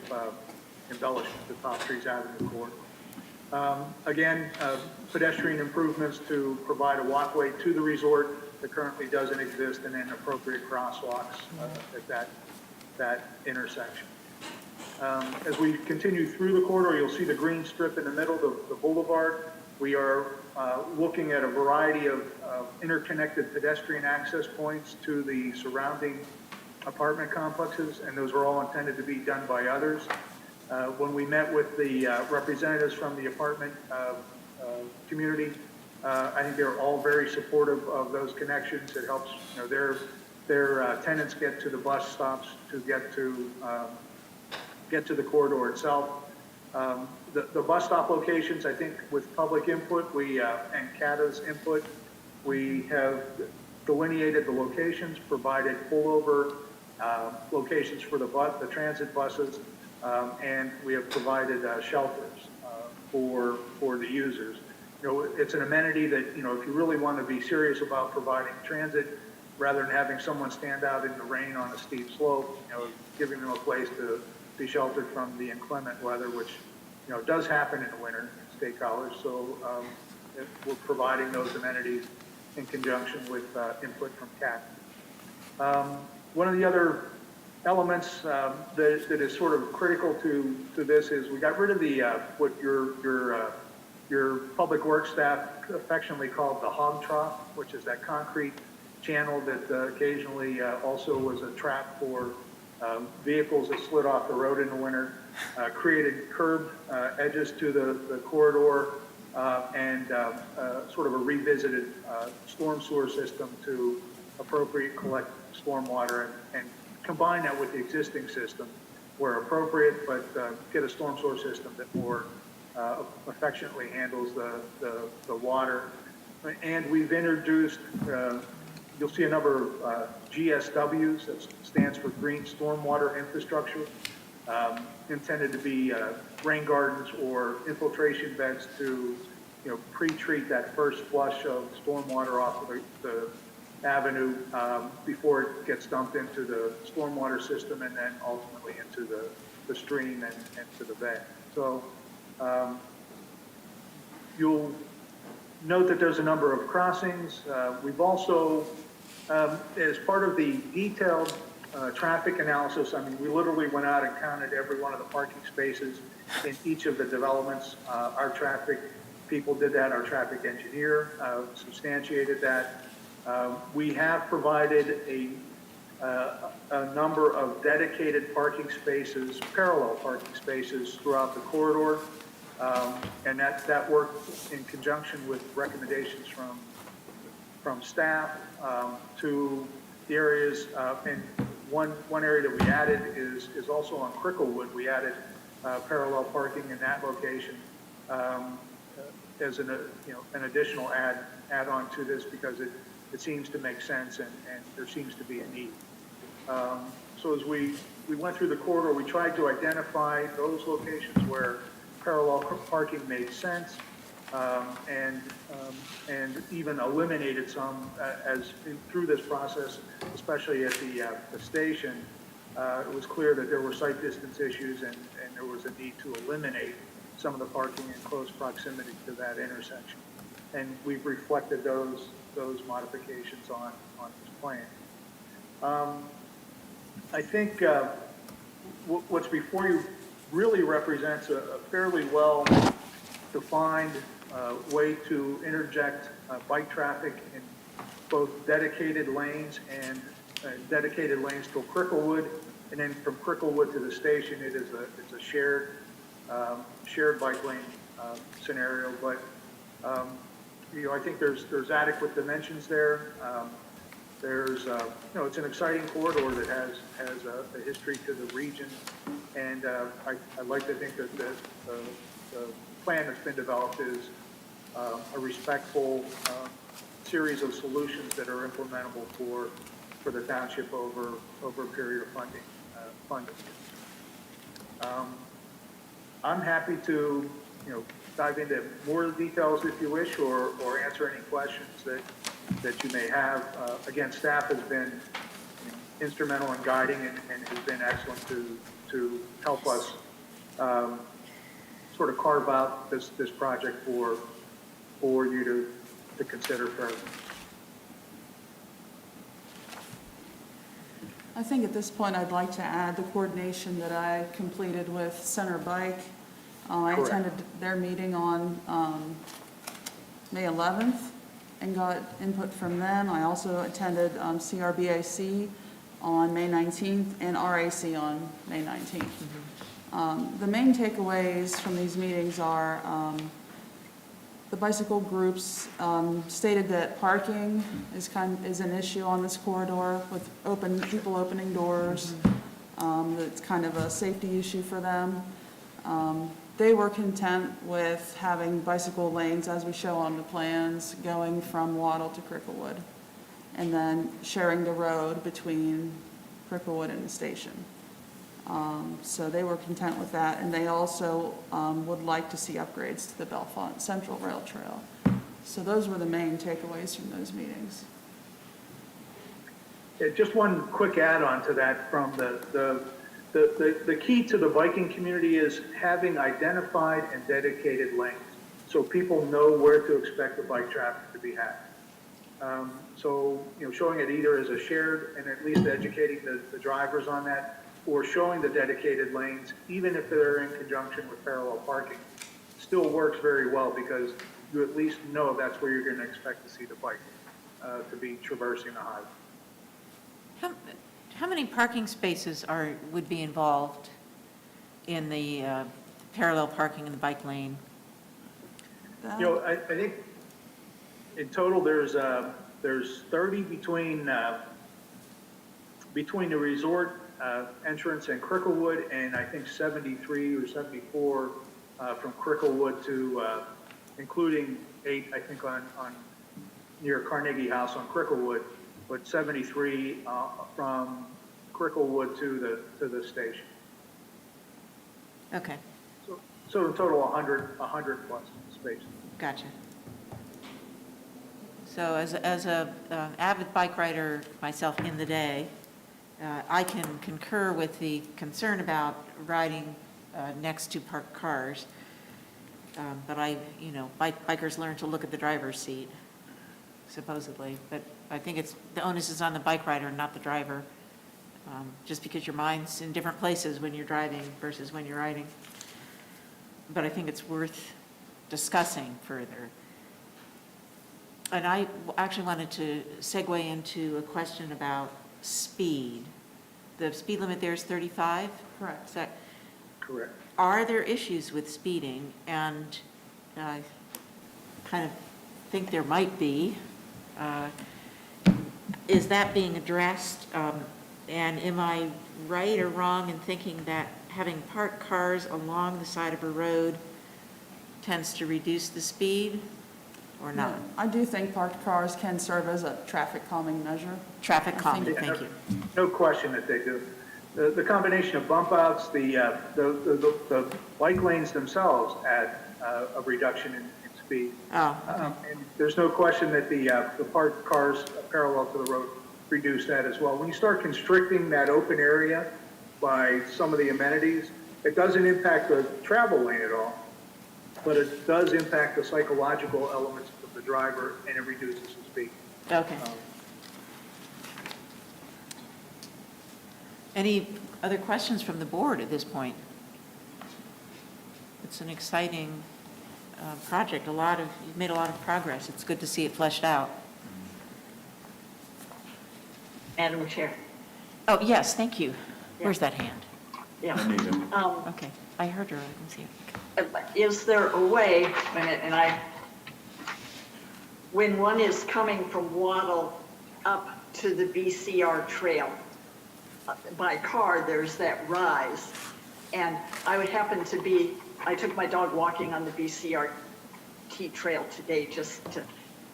embellishment, the Top Trees Avenue corridor. Again, pedestrian improvements to provide a walkway to the resort that currently doesn't exist, and then appropriate crosswalks at that intersection. As we continue through the corridor, you'll see the green strip in the middle, the boulevard. We are looking at a variety of interconnected pedestrian access points to the surrounding apartment complexes, and those are all intended to be done by others. When we met with the representatives from the apartment community, I think they're all very supportive of those connections. It helps their tenants get to the bus stops to get to the corridor itself. The bus stop locations, I think with public input and Cata's input, we have delineated the locations, provided pullover locations for the transit buses, and we have provided shelters for the users. It's an amenity that, if you really want to be serious about providing transit, rather than having someone stand out in the rain on a steep slope, giving them a place to be sheltered from the inclement weather, which does happen in the winter in State College. So we're providing those amenities in conjunction with input from Cata. One of the other elements that is sort of critical to this is we got rid of the what your public works staff affectionately called the hog trough, which is that concrete channel that occasionally also was a trap for vehicles that slid off the road in the winter, created curved edges to the corridor, and sort of a revisited storm sewer system to appropriate collect stormwater and combine that with the existing system where appropriate, but get a storm sewer system that more affectionately handles the water. And we've introduced, you'll see a number of GSWs, that stands for Green Stormwater Infrastructure. intended to be rain gardens or infiltration beds to, pre-treat that first flush of stormwater off of the avenue before it gets dumped into the stormwater system and then ultimately into the stream and to the bay. So you'll note that there's a number of crossings. We've also, as part of the detailed traffic analysis, we literally went out and counted every one of the parking spaces in each of the developments. Our traffic people did that. Our traffic engineer substantiated that. We have provided a number of dedicated parking spaces, parallel parking spaces throughout the corridor. And that worked in conjunction with recommendations from staff to the areas. And one area that we added is also on Cricklewood. We added parallel parking in that location as an additional add-on to this because it seems to make sense and there seems to be a need. So as we went through the corridor, we tried to identify those locations where parallel parking made sense, and even eliminated some through this process, especially at the station. It was clear that there were site distance issues and there was a need to eliminate some of the parking in close proximity to that intersection. And we've reflected those modifications on this plan. I think what's before you really represents a fairly well-defined way to interject bike traffic in both dedicated lanes and dedicated lanes till Cricklewood, and then from Cricklewood to the station, it's a shared bike lane scenario. But I think there's adequate dimensions there. There's it's an exciting corridor that has a history to the region, and I'd like to think that the plan that's been developed is a respectful series of solutions that are implementable for the township over a period of funding. I'm happy to dive into more details if you wish, or answer any questions that you may have. Again, staff has been instrumental in guiding and has been excellent to help us sort of carve out this project for you to consider further. I think at this point I'd like to add the coordination that I completed with Center Bike. I Correct. attended their meeting on May 11th and got input from them. I also attended CRBAC on May 19th and RAC on May 19th. The main takeaways from these meetings are the bicycle groups stated that parking is an issue on this corridor with people opening doors. That's kind of a safety issue for them. They were content with having bicycle lanes, as we show on the plans, going from Waddle to Cricklewood, and then sharing the road between Cricklewood and the station. So they were content with that, and they also would like to see upgrades to the Bellefonte Central Rail Trail. So those were the main takeaways from those meetings. Yeah, just one quick add-on to that from the key to the biking community is having identified and dedicated lanes so people know where to expect the bike traffic to be had. So, showing it either as a shared and at least educating the drivers on that, or showing the dedicated lanes, even if they're in conjunction with parallel parking, still works very well because you at least know that's where you're going to expect to see the bike to be traversing the highway. How many parking spaces would be involved in the parallel parking in the bike lane? I think in total there's 30 between the resort entrance and Cricklewood, and I think 73 or 74 from Cricklewood to including 8 I think on near Carnegie House on Cricklewood, but 73 from Cricklewood to the station. Okay, So in total, 100 plus spaces. gotcha. So as a avid bike rider myself in the day, I can concur with the concern about riding next to parked cars. But bikers learn to look at the driver's seat, supposedly. But I think the onus is on the bike rider, not the driver, just because your mind's in different places when you're driving versus when you're riding. But I think it's worth discussing further. And I actually wanted to segue into a question about speed. The speed limit there is 35? Correct. Is that, Correct. are there issues with speeding? And I kind of think there might be. Is that being addressed? And am I right or wrong in thinking that having parked cars along the side of a road tends to reduce the speed, or not? No, I do think parked cars can serve as a traffic calming measure. Traffic I calming, think- thank you. No question that they do. The combination of bump outs, the bike lanes themselves add a reduction in speed. Oh, And there's no question that the parked cars parallel to the road reduce that as well. When you start constricting that open area by some of the amenities, it doesn't impact the travel lane at all, but it does impact the psychological elements of the driver, and it reduces the speed. okay. Any other questions from the board at this point? It's an exciting project. You've made a lot of progress. It's good to see it fleshed out. Madam Chair. Oh, yes, thank you. Where's that hand? Yeah. Anita. Okay, I heard her. I didn't see it. Is there a way, when one is coming from Waddle up to the BCR trail, by car, there's that rise. And I took my dog walking on the BCRT trail today just to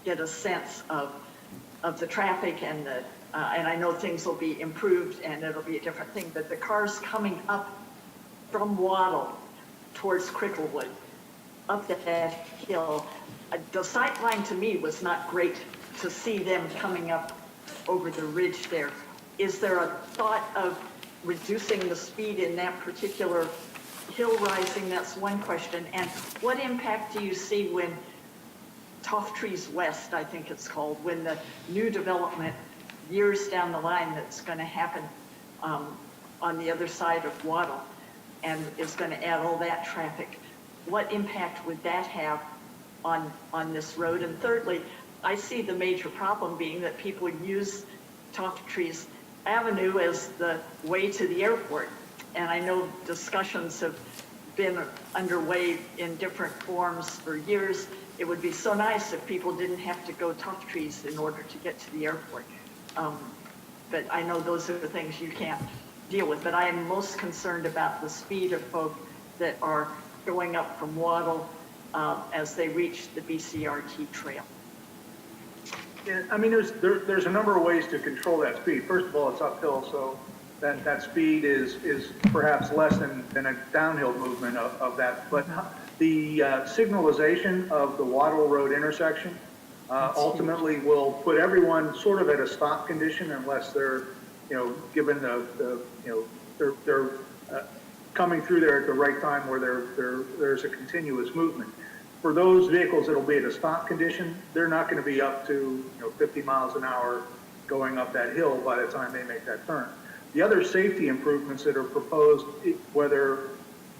get a sense of the traffic and I know things will be improved and it'll be a different thing, but the cars coming up from Waddle towards Cricklewood, up that hill, the sight line to me was not great to see them coming up over the ridge there. Is there a thought of reducing the speed in that particular hill rising? That's one question. And what impact do you see when Tough Trees West, I think it's called, when the new development years down the line that's going to happen on the other side of Waddle and is going to add all that traffic? What impact would that have on this road? And thirdly, I see the major problem being that people use Tough Trees Avenue as the way to the airport. And I know discussions have been underway in different forms for years. It would be so nice if people didn't have to go Tough Trees in order to get to the airport. But I know those are the things you can't deal with. But I am most concerned about the speed of folk that are going up from Waddle as they reach the BCRT trail. Yeah, I mean, there's a number of ways to control that speed. First of all, it's uphill, so that speed is perhaps less than a downhill movement of that. But the signalization of the Waddle Road intersection ultimately will put everyone sort of at a stop condition unless they're, given they're coming through there at the right time where there's a continuous movement. For those vehicles that'll be at a stop condition, they're not going to be up to 50 miles an hour going up that hill by the time they make that turn. The other safety improvements that are proposed, whether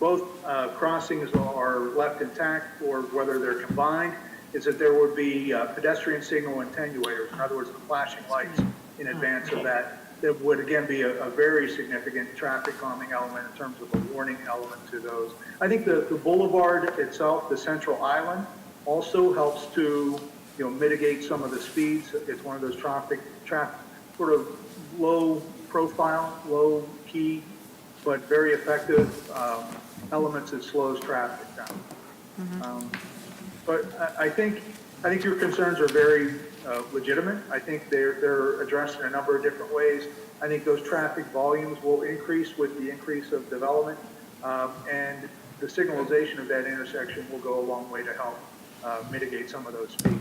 both crossings are left intact or whether they're combined, is that there would be pedestrian signal attenuators, in other words, the flashing lights in advance of that. That would, again, be a very significant traffic calming element in terms of a warning element to those. I think the boulevard itself, the central island, also helps to mitigate some of the speeds. It's one of those traffic sort of low profile, low key, but very effective elements that slows traffic down. Mm-hmm. But I think your concerns are very legitimate. I think they're addressed in a number of different ways. I think those traffic volumes will increase with the increase of development. And the signalization of that intersection will go a long way to help mitigate some of those speeds.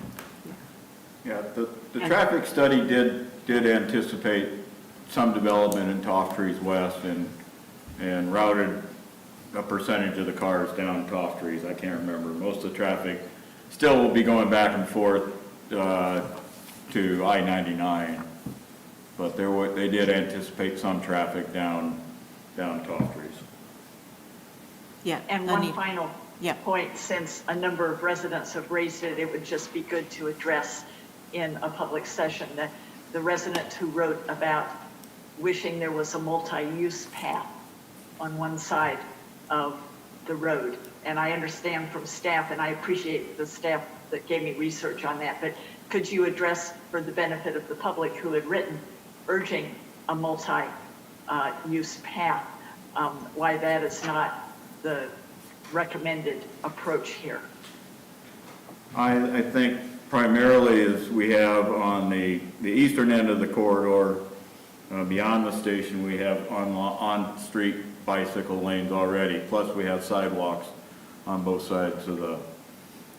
Yeah, the traffic study did anticipate some development in Toff Trees West and routed a percentage of the cars down Toff Trees. I can't remember. Most of the traffic still will be going back and forth to I-99, but they did anticipate some traffic down Toff Trees. Yeah. And one Anita. final Yeah. point, since a number of residents have raised it, it would just be good to address in a public session that the resident who wrote about wishing there was a multi-use path on one side of the road. And I understand from staff, and I appreciate the staff that gave me research on that, but could you address for the benefit of the public who had written urging a multi-use path, why that is not the recommended approach here? I think primarily is we have on the eastern end of the corridor, beyond the station, we have on-street bicycle lanes already, plus we have sidewalks on both sides of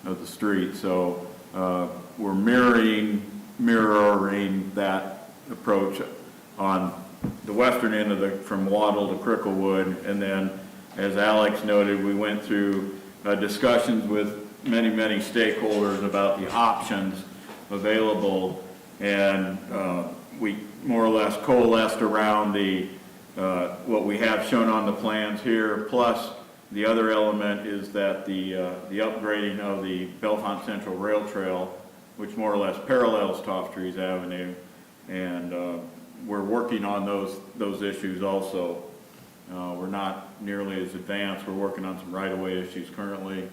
the street. So we're mirroring that approach on the western end from Waddle to Cricklewood. And then, as Alex noted, we went through discussions with many stakeholders about the options available, and we more or less coalesced around what we have shown on the plans here. Plus, the other element is that the upgrading of the Bellefonte Central Rail Trail, which more or less parallels Toff Trees Avenue, and we're working on those issues also. We're not nearly as advanced. We're working on some right-of-way issues currently,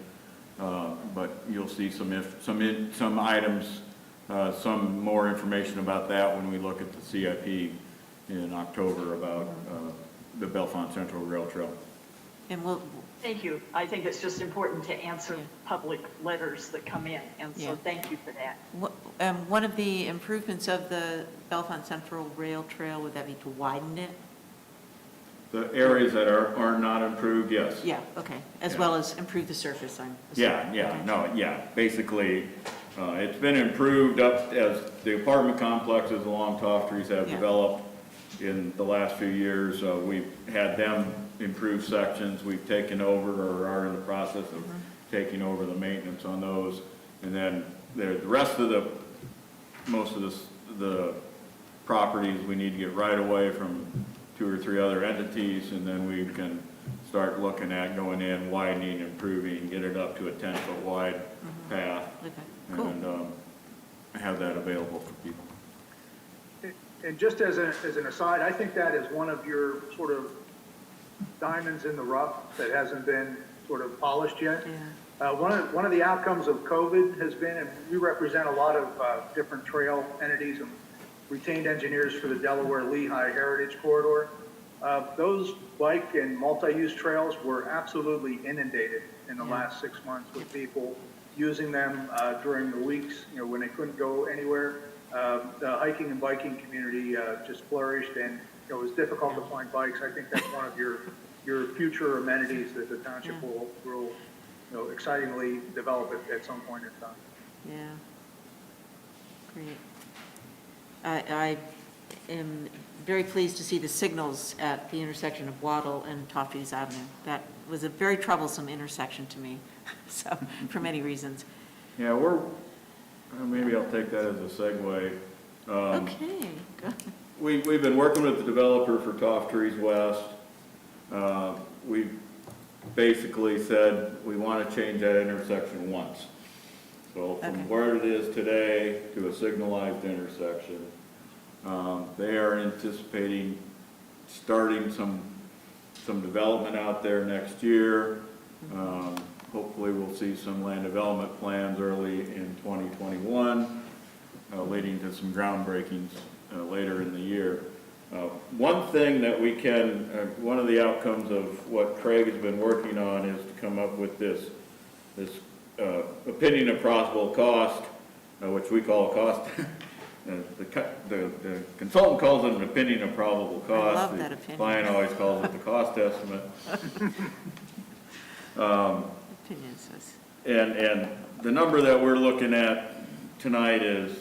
but you'll see some items, some more information about that when we look at the CIP in October about the Bellefonte Central Rail Trail. And we'll, Thank you. I think it's just important to answer public letters that come in, and so Yeah. thank you for that. one of the improvements of the Bellefonte Central Rail Trail, would that be to widen it? The areas that are not improved, yes. Yeah, okay, as Yeah. well as improve the surface, I'm assuming. Okay. Basically, it's been improved up as the apartment complexes along Toff Trees have Yeah. developed in the last few years. We've had them improve sections, we've taken over or are in the process of taking over the maintenance on those. And then the rest of most of the properties, we need to get right away from 2 or 3 other entities, and then we can start looking at going in, widening, improving, get it up to a 10-foot wide path. Okay, cool. And have that available for people. And just as an aside, I think that is one of your sort of diamonds in the rough that hasn't been sort of polished yet. Yeah. One of the outcomes of COVID has been, and we represent a lot of different trail entities and retained engineers for the Delaware-Lehigh Heritage Corridor. Those bike and multi-use trails were absolutely inundated in the last 6 months with people using them during the weeks, when they couldn't go anywhere. The hiking and biking community just flourished, and it was difficult to find bikes. I think that's one of your future amenities that the township will excitingly develop at some point in time. Yeah. Great. I am very pleased to see the signals at the intersection of Waddle and Toff Trees Avenue. That was a very troublesome intersection to me, so, for many reasons. Yeah, maybe I'll take that as a segue. Okay, good. We've been working with the developer for Toff Trees West. We basically said we want to change that intersection once. So from where it is today to a signalized intersection. They are anticipating starting some development out there next year. Hopefully we'll see some land development plans early in 2021, leading to some groundbreakings later in the year. One thing that one of the outcomes of what Craig has been working on is to come up with this opinion of possible cost, which we call a cost the consultant calls it an opinion of probable cost. love that opinion. The client always calls it the cost estimate. Opinion says. And the number that we're looking at tonight is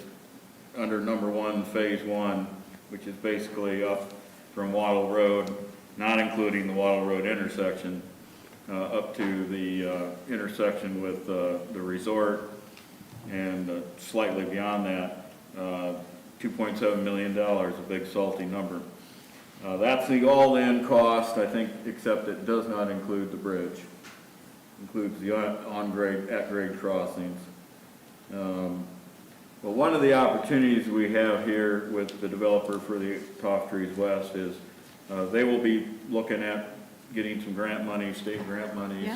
under number 1, phase 1, which is basically up from Wattle Road, not including the Wattle Road intersection, up to the intersection with the resort, and slightly beyond that, $2.7 million, a big salty number. That's the all-in cost, I think, except it does not include the bridge. Includes the on-grade, at-grade crossings. Well, one of the opportunities we have here with the developer for the Toff Trees West is they will be looking at getting some grant money, state grant monies.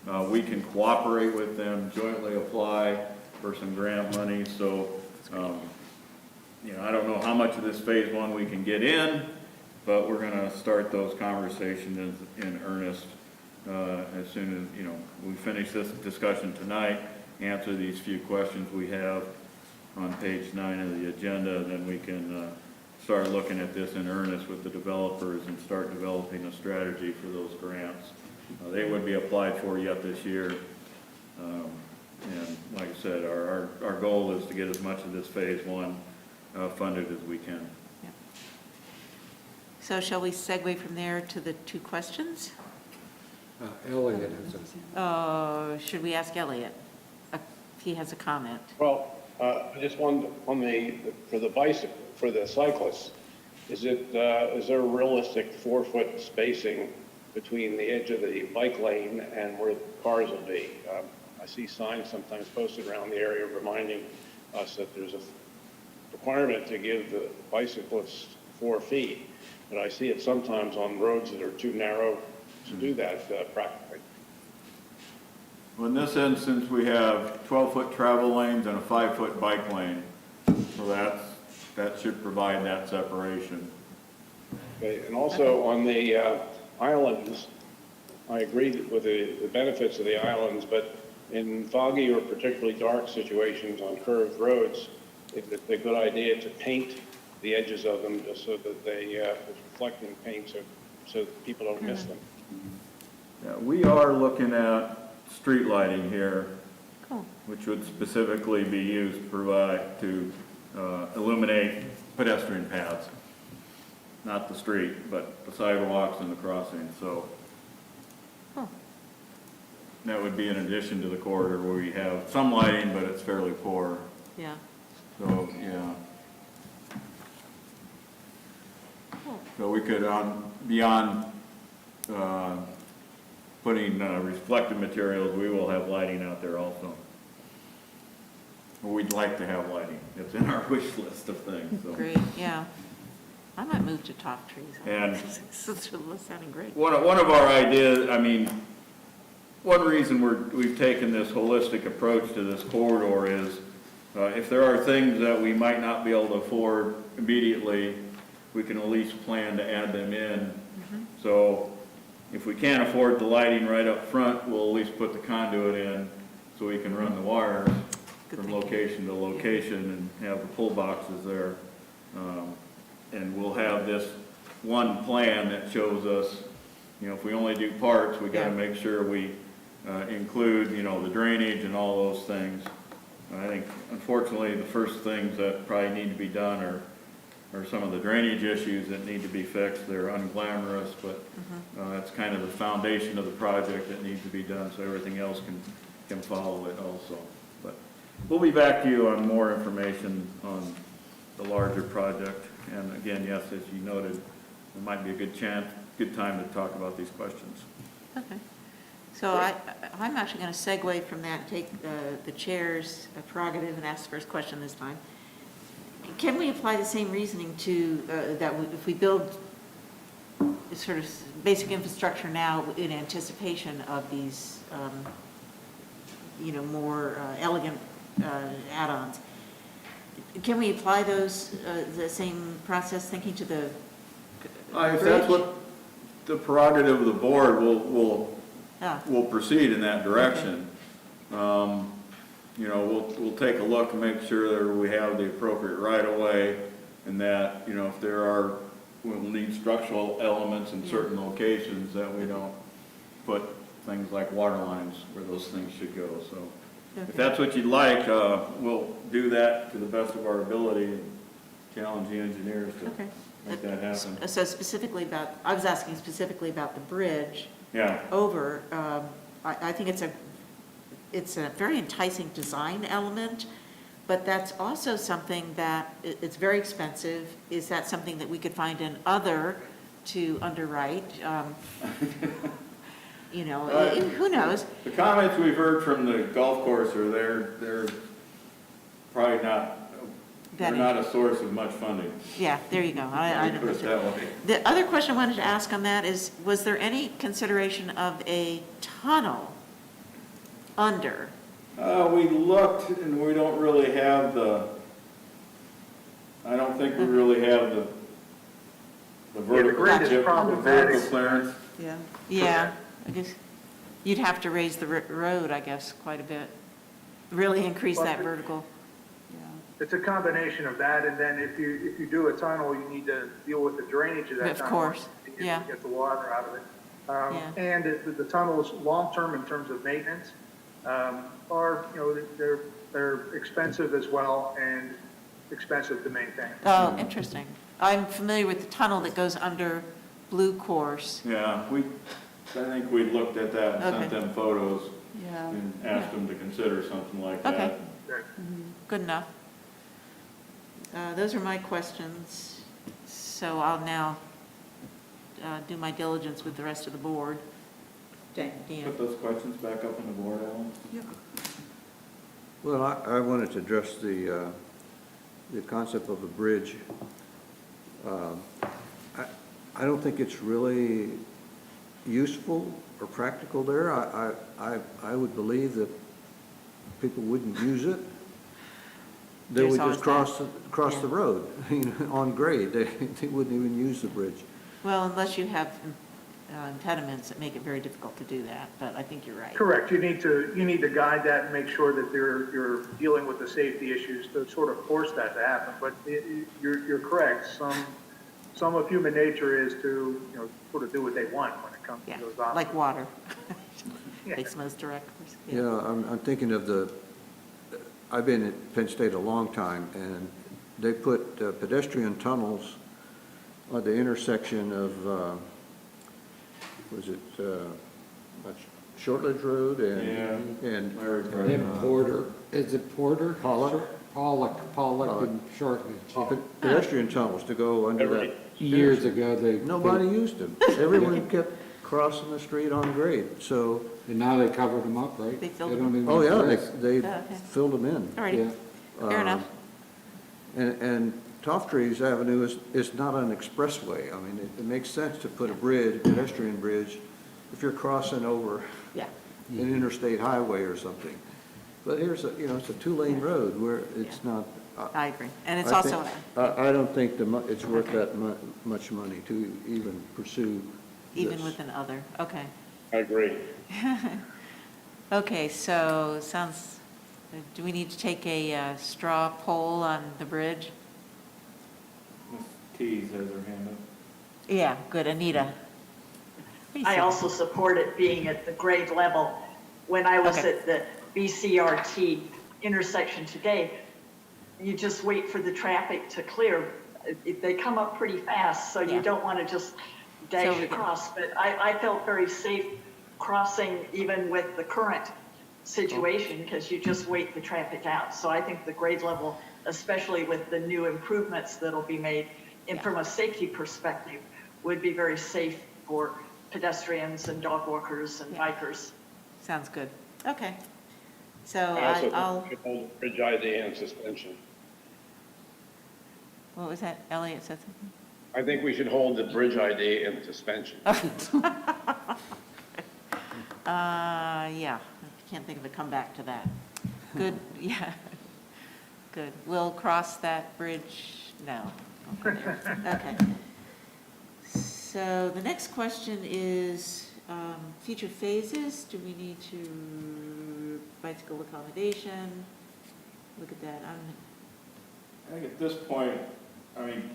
Yeah. We can cooperate with them, jointly apply for some grant money. So, I don't know how much of this phase 1 we can get in, but we're going to start those conversations in earnest as soon as, we finish this discussion tonight, answer these few questions we have on page 9 of the agenda, then we can start looking at this in earnest with the developers and start developing a strategy for those grants. They would be applied for yet this year. And like I said, our goal is to get as much of this phase 1 funded as we can. Yeah. So shall we segue from there to the 2 questions? Elliot has Should we ask Elliot if he has a comment? Well, I just wanted, for the cyclists, is there a realistic 4-foot spacing between the edge of the bike lane and where the cars will be? I see signs sometimes posted around the area reminding us that there's a requirement to give the bicyclists 4 feet, but I see it sometimes on roads that are too narrow to do that practically. Well, in this instance, we have 12-foot travel lanes and a 5-foot bike lane. So that should provide that separation. Okay, and also on the islands, I agree with the benefits of the islands, but in foggy or particularly dark situations on curved roads, it's a good idea to paint the edges of them just so that they reflecting paint so that people don't miss them. Yeah, we are looking at street lighting here, Cool. which would specifically be used to illuminate pedestrian paths. Not the street, but the sidewalks and the crossings, so. Cool. That would be in addition to the corridor where we have some lighting, but it's fairly poor, Yeah. so, yeah. Cool. So we could, beyond putting reflective materials, we will have lighting out there also. We'd like to have lighting. It's in our wish list of things, so. Great, yeah. I might move to Toff Trees. And- This sounding great. One of our ideas, one reason we've taken this holistic approach to this corridor is if there are things that we might not be able to afford immediately, we can at least plan to add them in. So if we can't afford the lighting right up front, we'll at least put the conduit in so we can run the wires Good from thinking. location to location and have the pull boxes there. And we'll have this one plan that shows us, if we only do parts, we gotta Yeah. make sure we include, the drainage and all those things. I think unfortunately, the first things that probably need to be done are some of the drainage issues that need to be fixed. They're unglamorous, but that's kind of the foundation of the project that needs to be done, so everything else can follow it also. But we'll be back to you on more information on the larger project. And again, yes, as you noted, it might be a good time to talk about these questions. Okay. So I'm actually going to segue from that, take the chair's prerogative and ask the first question this time. Can we apply the same reasoning to, if we build sort of basic infrastructure now in anticipation of these, more elegant add-ons, can we apply those, the same process thinking to the If that's what the prerogative of the board, we'll Ah, proceed in that direction. we'll take a look and make sure that we have the appropriate right of way and that, if we'll need structural elements in certain locations that we don't put things like water lines where those things should go. So if that's what you'd like, we'll do that to the best of our ability and challenge the engineers to make that happen. So specifically I was asking specifically about the bridge. Yeah. Over, I think it's a very enticing design element, but that's also something that, it's very expensive. Is that something that we could find in other to underwrite? Who knows? The comments we've heard from the golf course are they're probably they're not a source of much funding. Yeah, there you go. I Put it that way. The other question I wanted to ask on that is, was there any consideration of a tunnel under? We looked and we don't really have I don't think we really have the vertical, grid is problematic. vertical clearance. Yeah. Yeah, I guess you'd have to raise the road, I guess, quite a bit. Really increase that vertical. It's a combination of that, and then if you do a tunnel, you need to deal with the drainage of that Of tunnel. course, to yeah. get the water out of it. Yeah. And the tunnels, long-term in terms of maintenance, are, they're expensive as well and expensive to maintain. Oh, interesting. I'm familiar with the tunnel that goes under Blue Course. Yeah, I think we looked at that and sent Okay. them photos Yeah. and asked them to consider something like that. Okay. Right. Good enough. Those are my questions. So I'll now do my diligence with the rest of the board. Dan? Put those questions back up on the board, Alan. Well, I wanted to address the concept of a bridge. I don't think it's really useful or practical there. I would believe that people wouldn't use it. They There's would always just that. cross Yeah. the road, on grade. They wouldn't even use the bridge. Well, unless you have impediments that make it very difficult to do that, but I think you're right. Correct. You need to guide that and make sure that you're dealing with the safety issues to sort of force that to happen. But you're correct. Some of human nature is to, sort of do what they want when it comes Yeah, to those options. like water. Yeah. Makes most direct course. Yeah, I'm thinking of I've been at Penn State a long time, and they put pedestrian tunnels at the intersection of, Shortledge Road and Larry And then Porter, is it Porter? Pollock? Pollock and Shortledge. Pedestrian tunnels to go under that. Years ago, Nobody used them. Everyone kept crossing the street on grade, so, And now they covered them up, right? They filled don't them. even oh yeah, exist. they Okay. filled them in. All righty, Yeah. fair enough. And Tofttrees Avenue is not an expressway. I mean, it makes sense to put a pedestrian bridge, if you're crossing over Yeah, an interstate highway or something. But here's it's a two-lane road where it's not. I agree. And it's I also, think- I don't think it's worth that much money to even pursue even this. with an other, okay. I agree. Okay, so do we need to take a straw poll on the bridge? Ms. Tees has her hand up. Yeah, good, Anita. What do you I say? also support it being at the grade level. When I was Okay. at the BCRT intersection today, you just wait for the traffic to clear. They come up pretty fast, so Yeah. you don't want to just So dash we can- across. But I felt very safe crossing even with the current situation because you just wait the traffic out. So I think the grade level, especially with the new improvements that'll be made, and from a safety perspective, would be very safe for pedestrians and dog walkers and Yeah. bikers. Sounds good. Okay. So I also I'll, think we should hold bridge ID in suspension. what was that? Elliot said something? I think we should hold the bridge ID in suspension. Yeah, I can't think of a comeback to that. Good, yeah. Good. We'll cross that bridge, no. Okay. So the next question is future phases. Do we need to bicycle accommodation. Look at that, I think at this point, I mean,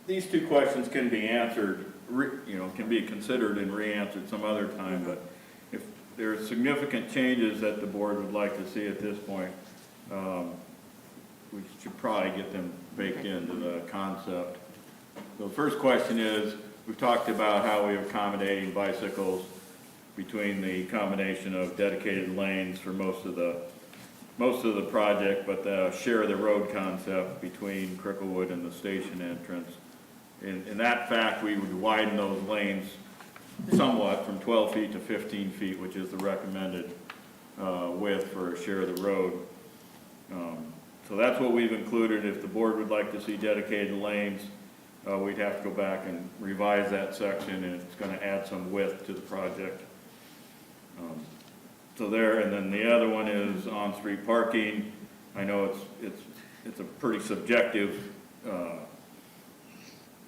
these two questions can be answered, can be considered and re-answered some other time, but if there are significant changes that the board would like to see at this point, we should probably get them baked into the concept. So the first question is, we've talked about how we're accommodating bicycles between the combination of dedicated lanes for most of the project, but the share the road concept between Cricklewood and the station entrance. In that fact, we would widen those lanes somewhat from 12 feet to 15 feet, which is the recommended width for a share of the road. So that's what we've included. If the board would like to see dedicated lanes, we'd have to go back and revise that section, and it's going to add some width to the project. So there, and then the other one is on-street parking. I know it's a pretty subjective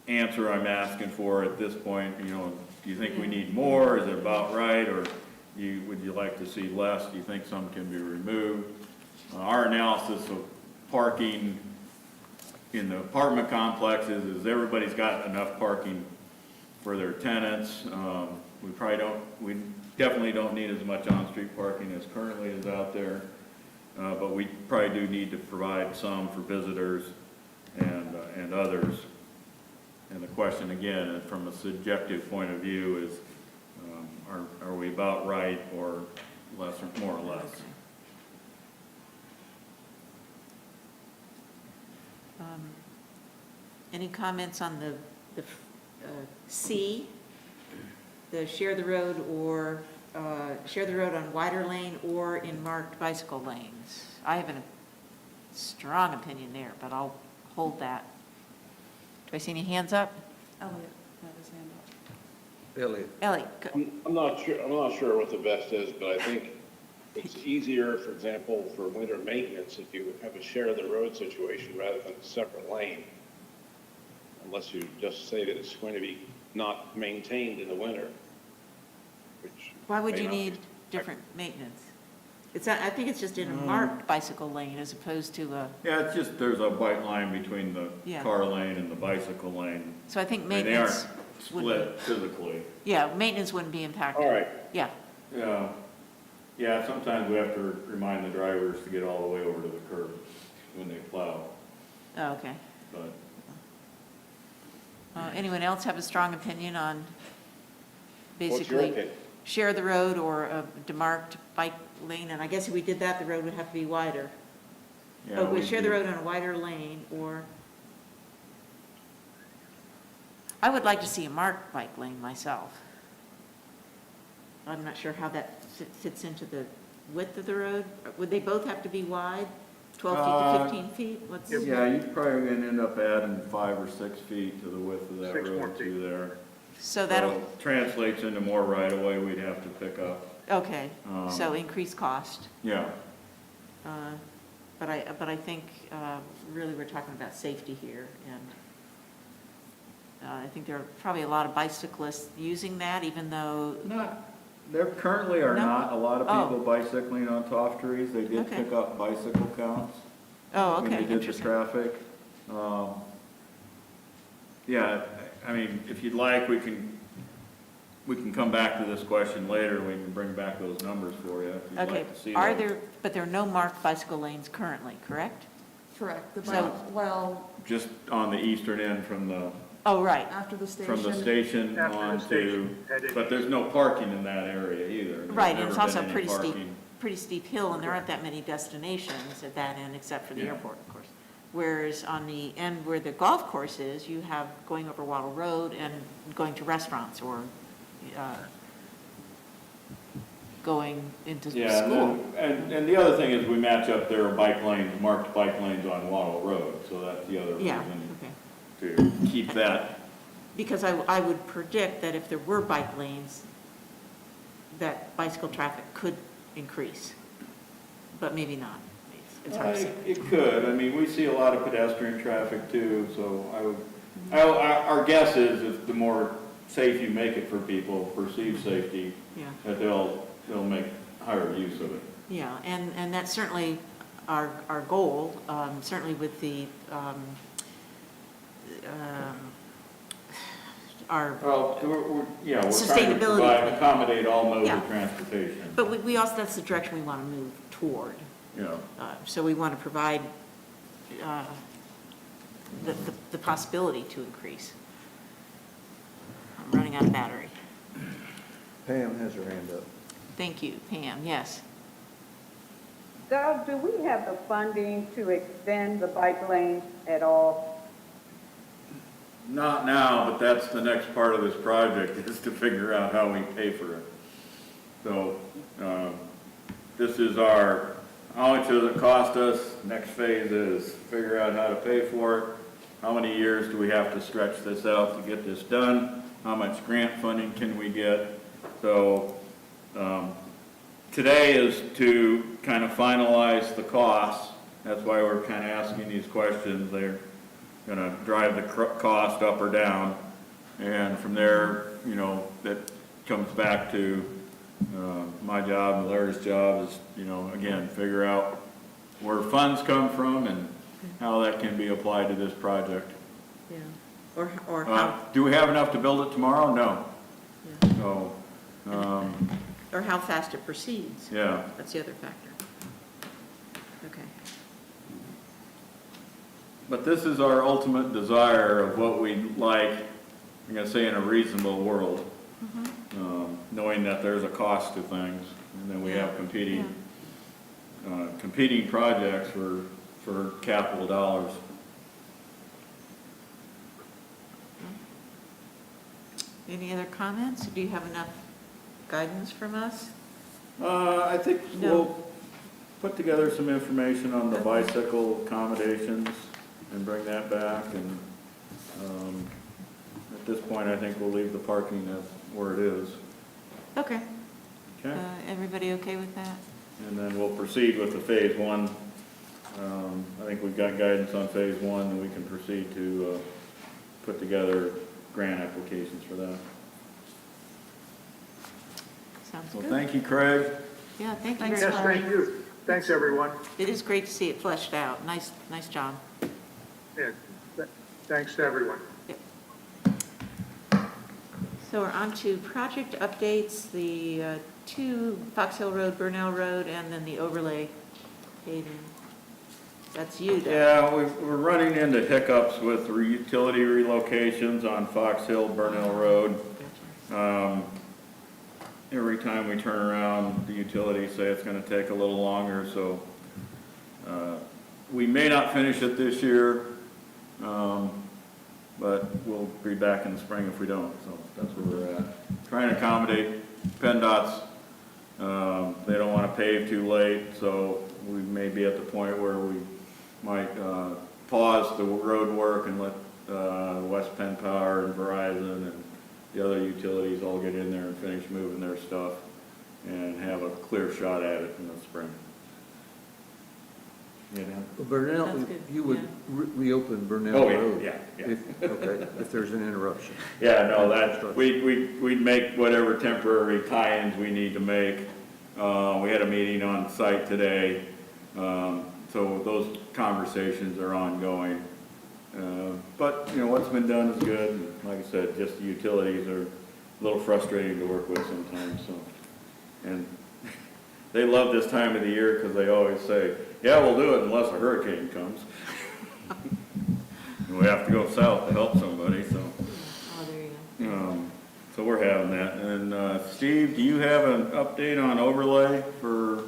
answer I'm asking for at this point. You know, do you think we need more? Is it about right? Or would you like to see less? Do you think some can be removed? Our analysis of parking in the apartment complexes is everybody's got enough parking for their tenants. We definitely don't need as much on-street parking as currently is out there, but we probably do need to provide some for visitors and others. And the question again, from a subjective point of view, is are we about right or less, or more or less? Okay. Any comments on the C, the share the road on wider lane or in marked bicycle lanes? I have a strong opinion there, but I'll hold that. Do I see any hands up? Elliot had his hand up. Elliot, Elliot, go. I'm not sure what the best is, but I think it's easier, for example, for winter maintenance if you have a share of the road situation rather than a separate lane. Unless you just say that it's going to be not maintained in the winter, which. Why would may you not be- need different maintenance? I think it's just in a marked bicycle lane as opposed to a, Yeah, it's just there's a white line between the Yeah. car lane and the bicycle lane. so I think And they maintenance aren't would, split physically. yeah, maintenance wouldn't be impacted. All right. Yeah, Yeah, sometimes we have to remind the drivers to get all the way over to the curb when they plow, oh, okay. but Anyone else have a strong opinion on What's your basically opinion? share the road or a demarked bike lane? And I guess if we did that, the road would have to be wider. yeah. Oh, we we share the do- road on a wider lane, or, I would like to see a marked bike lane myself. I'm not sure how that fits into the width of the road. Would they both have to be wide, 12 feet to 15 feet? What's, Yeah, you're probably gonna end up adding 5 or 6 feet to the width of that 6 more road through there. so that'll, So translates into more right of way we'd have to pick up. okay, so increased cost. Yeah, But I think really we're talking about safety here, and I think there are probably a lot of bicyclists using that, even though, there currently are No? not a lot of Oh. people bicycling on Toff Trees. They did Okay. pick up bicycle counts oh, when okay, they did the interesting. traffic. Yeah, I mean, if you'd like, we can come back to this question later. We can bring back those numbers for you if you'd Okay, like to see are them. but there are no marked bicycle lanes currently, correct? Correct. The So- well, Just on the eastern end from the Oh, right, after the station. from the station After the on to, station, headed but there's no parking in that area either. There's right, and never it's been also any pretty steep, parking. pretty steep hill, and there aren't that many destinations at that end, except for the Yeah. airport, of course. Whereas on the end where the golf course is, you have going over Wattle Road and going to restaurants, or going into Yeah, school. and the other thing is we match up their bike lanes, marked bike lanes on Wattle Road, so that's the other Yeah, reason okay. to keep that. Because I would predict that if there were bike lanes, that bicycle traffic could increase, but maybe not. It's hard to say. It could, I mean, we see a lot of pedestrian traffic too, so our guess is if the more safe you make it for people, perceived safety, Yeah, that they'll make higher use of it. Yeah, and that's certainly our goal, certainly with the, our, Well, we're trying to Sustainability. accommodate all modes Yeah. of transportation. but we also, that's the direction we want to move toward. You know, So we want to provide the possibility to increase. I'm running out of battery. Pam has her hand up. Thank you, Pam, yes. Doug, do we have the funding to extend the bike lane at all? not now, but that's the next part of this project, is to figure out how we pay for it. So, this is our, how much does it cost us? Next phase is figure out how to pay for it. How many years do we have to stretch this out to get this done? How much grant funding can we get? So, today is to kind of finalize the costs. That's why we're kind of asking these questions. They're going to drive the cost up or down. And from there, you know, that comes back to my job and Larry's job is, you know, again, figure out where funds come from and how that can be applied to this project. Yeah. Or how, Do we have enough to build it tomorrow? No. yeah. So, Or how fast it proceeds. yeah. That's the other factor. Okay. But this is our ultimate desire of what we'd like, I'm gonna say in a reasonable world. Knowing that there's a cost to things, and then we have competing projects for capital dollars. Any other comments? Do you have enough guidance from us? I think No. we'll put together some information on the bicycle accommodations and bring that back, and, at this point, I think we'll leave the parking as where it is, Okay. okay? Everybody okay with that? And then we'll proceed with the phase one. I think we've got guidance on phase one, and we can proceed to, put together grant applications for that. Sounds So good. thank you, Craig. Yeah, thank you Thanks, very Yes, much. thank you. Thanks, everyone. It is great to see it fleshed out. Nice job. Yeah, thanks to everyone. Yep. So we're on to project updates, the 2 Fox Hill Road, Burnell Road, and then the overlay paving. That's you, Doug. Yeah, we're running into hiccups with utility relocations on Fox Hill, Burnell Road. Every time we turn around, the utilities say it's gonna take a little longer, so, we may not finish it this year, but we'll be back in the spring if we don't, so that's where we're at. Trying to accommodate PennDOT's, they don't wanna pave too late, so we may be at the point where we might, pause the road work and let, West Penn Power and Verizon and the other utilities all get in there and finish moving their stuff and have a clear shot at it in the spring. You know? Well, Burnell, Sounds good, you would yeah. reopen Burnell Oh, yeah, Road? yeah, yeah. Okay, if there's an interruption. Yeah, no, that, we'd make whatever temporary tie-ins we need to make. We had a meeting on site today, so those conversations are ongoing. But, you know, what's been done is good. And like I said, just the utilities are a little frustrating to work with sometimes, so. And they love this time of the year because they always say, yeah, we'll do it unless a hurricane comes. And we have to go south to help somebody, so. Oh, there you go. So we're having that. And Steve, do you have an update on overlay for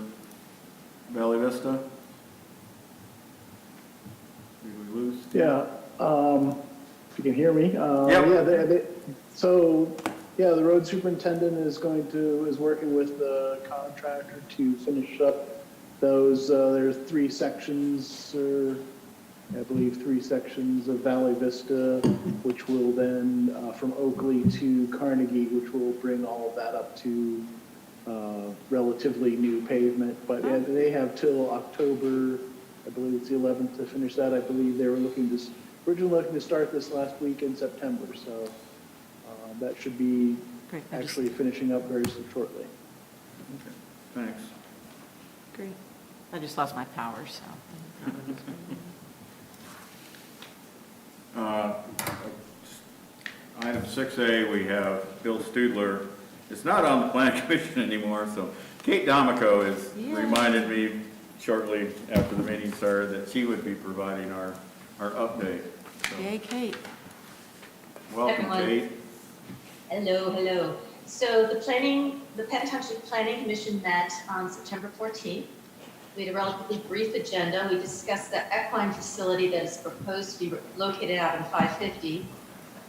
Valley Vista? Did we lose? Yeah, if you can hear me. Yep. Yeah, so, yeah, the road superintendent is working with the contractor to finish up those, there's 3 sections, or I believe 3 sections of Valley Vista, which will then, from Oakley to Carnegie, which will bring all of that up to relatively new pavement. But yeah, they have till October, I believe it's the 11th to finish that. I believe they were originally looking to start this last week in September, so that should be Great. actually finishing up very shortly. Thanks. I just lost my power, so. Item 6A, we have Bill Studler. It's not on the planning commission anymore, so Kate D'Amico has Yeah. reminded me shortly after the meeting started that she would be providing our update. So, Yay, Kate. welcome, Everyone. Kate. Hello, hello. So the Patton Township Planning Commission met on September 14th. We had a relatively brief agenda. We discussed the equine facility that is proposed to be located out in 550.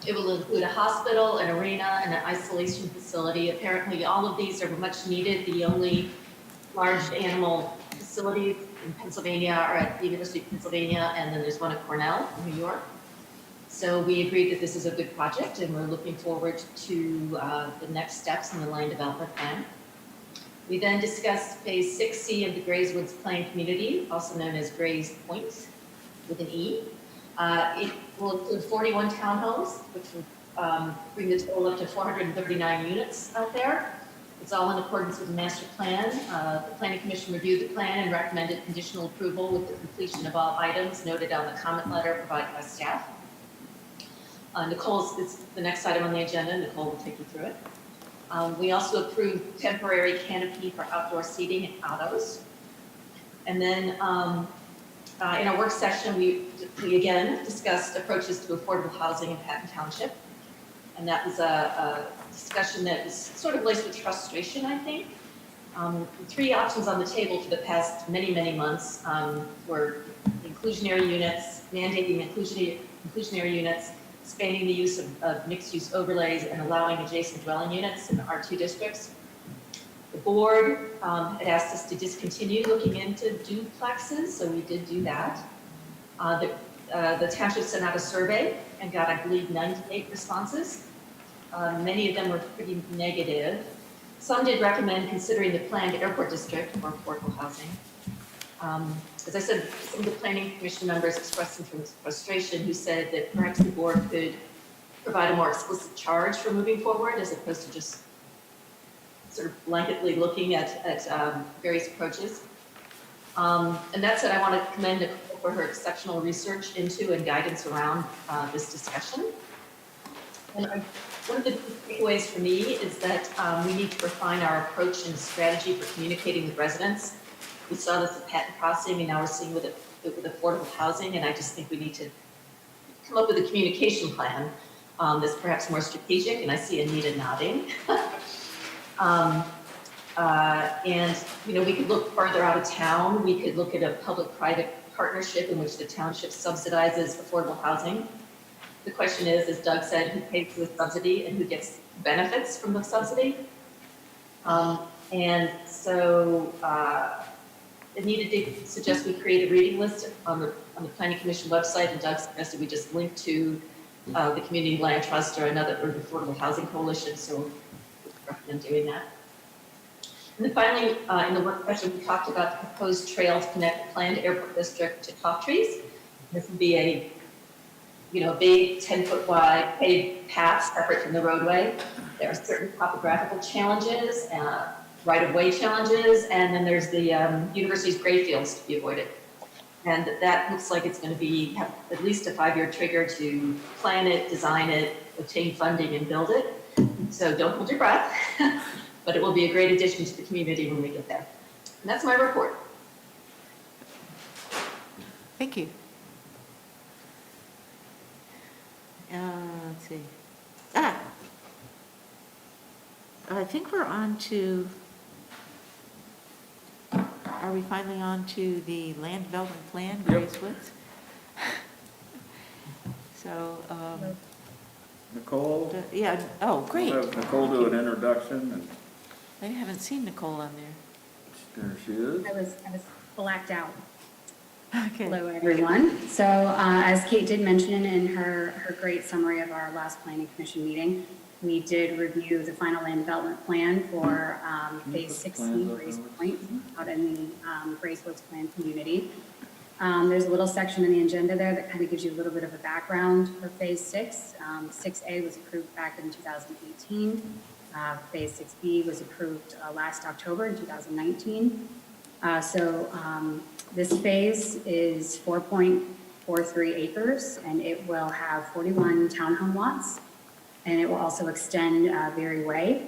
It will include a hospital, an arena, and an isolation facility. Apparently, all of these are much needed. The only large animal facilities in Pennsylvania are at the University of Pennsylvania, and then there's one at Cornell, in New York. So we agreed that this is a good project, and we're looking forward to the next steps in the land development plan. We then discussed phase 6C of the Grays Woods Plain Community, also known as Grays Point, with an E. It will include 41 townhomes, which will bring the total up to 439 units out there. It's all in accordance with the master plan. The Planning Commission reviewed the plan and recommended conditional approval with the completion of all items noted on the comment letter provided by staff. Nicole is the next item on the agenda. Nicole will take you through it. We also approved temporary canopy for outdoor seating and autos. And then in our work session, we again discussed approaches to affordable housing in Patton Township. And that was a discussion that was sort of laced with frustration, I think. Three options on the table for the past many, many months were inclusionary units, mandating inclusionary units, expanding the use of mixed-use overlays, and allowing adjacent dwelling units in the R2 districts. The board had asked us to discontinue looking into duplexes, so we did do that. The township sent out a survey and got, I believe, 98 responses. Many of them were pretty negative. Some did recommend considering the planned airport district for affordable housing. As I said, some of the planning commission members expressed some frustration who said that perhaps the board could provide a more explicit charge for moving forward as opposed to just sort of blanketly looking at various approaches. And that said, I want to commend Nicole for her exceptional research into and guidance around this discussion. And one of the takeaways for me is that we need to refine our approach and strategy for communicating with residents. We saw this at Patton Crossing, and now we're seeing with affordable housing, and I just think we need to come up with a communication plan that's perhaps more strategic, and I see Anita nodding. And, you know, we could look further out of town. We could look at a public-private partnership in which the township subsidizes affordable housing. The question is, as Doug said, who pays for the subsidy and who gets benefits from the subsidy? And so Anita did suggest we create a reading list on the Planning Commission website, and Doug suggested we just link to the Community Land Trust or another or the Affordable Housing Coalition, so we recommend doing that. And then finally, in the work session, we talked about the proposed trail to connect the planned airport district to Top Trees. This would be a big 10-foot wide paved path separate from the roadway. There are certain topographical challenges, right-of-way challenges, and then there's the university's gray fields to be avoided. And that looks like it's going to have at least a 5-year trigger to plan it, design it, obtain funding, and build it. So don't hold your breath, but it will be a great addition to the community when we get there. And that's my report. Thank you. Let's see. I think we're on to, are we finally on to the land development plan, Grace Woods? So, Nicole? yeah, oh, great. We'll have Nicole do an introduction, and I haven't seen Nicole on there. there she is. I was blacked out. Okay. Hello, everyone. So as Kate did mention in her great summary of our last planning commission meeting, we did review the final land development plan for phase 6C Grace Point out in the Grace Woods Plan community. There's a little section in the agenda there that kind of gives you a little bit of a background for phase 6. 6A was approved back in 2018. Phase 6B was approved last October in 2019. This phase is 4.43 acres, and it will have 41 townhome lots, and it will also extend Berry Way.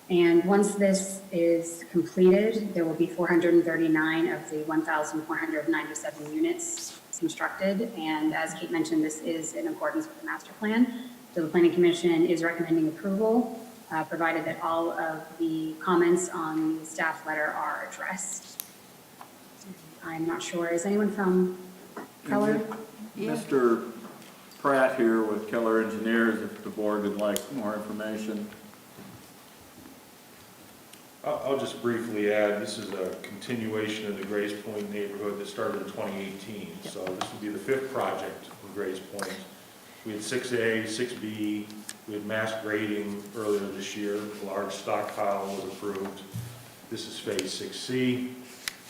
And once this is completed, there will be 439 of the 1,497 units constructed. And as Kate mentioned, this is in accordance with the master plan. So the Planning Commission is recommending approval, provided that all of the comments on the staff letter are addressed. I'm not sure, is anyone from Keller? Mr. Pratt here with Keller Engineers, if the board would like more information. I'll just briefly add, this is a continuation of the Grace Point neighborhood that started in 2018. So this will be the 5th project in Grace Point. We had 6A, 6B, we had mass grading earlier this year. A large stockpile was approved. This is phase 6C,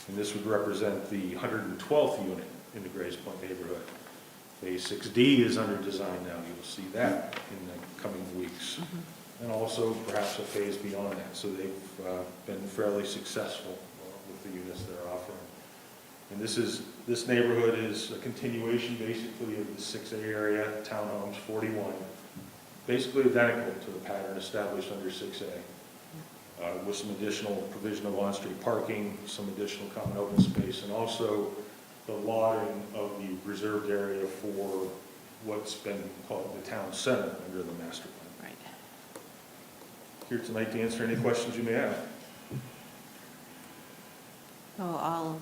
and this would represent the 112th unit in the Grace Point neighborhood. Phase 6D is under design now. You'll see that in the coming weeks. And also perhaps a phase beyond that. So they've been fairly successful with the units they're offering. And this neighborhood is a continuation basically of the 6A area, townhomes 41, basically identical to the pattern established under 6A. With some additional provision of on-street parking, some additional common open space, and also the lotting of the reserved area for what's been called the town center under the master plan. Here tonight to answer any questions you may have. Oh,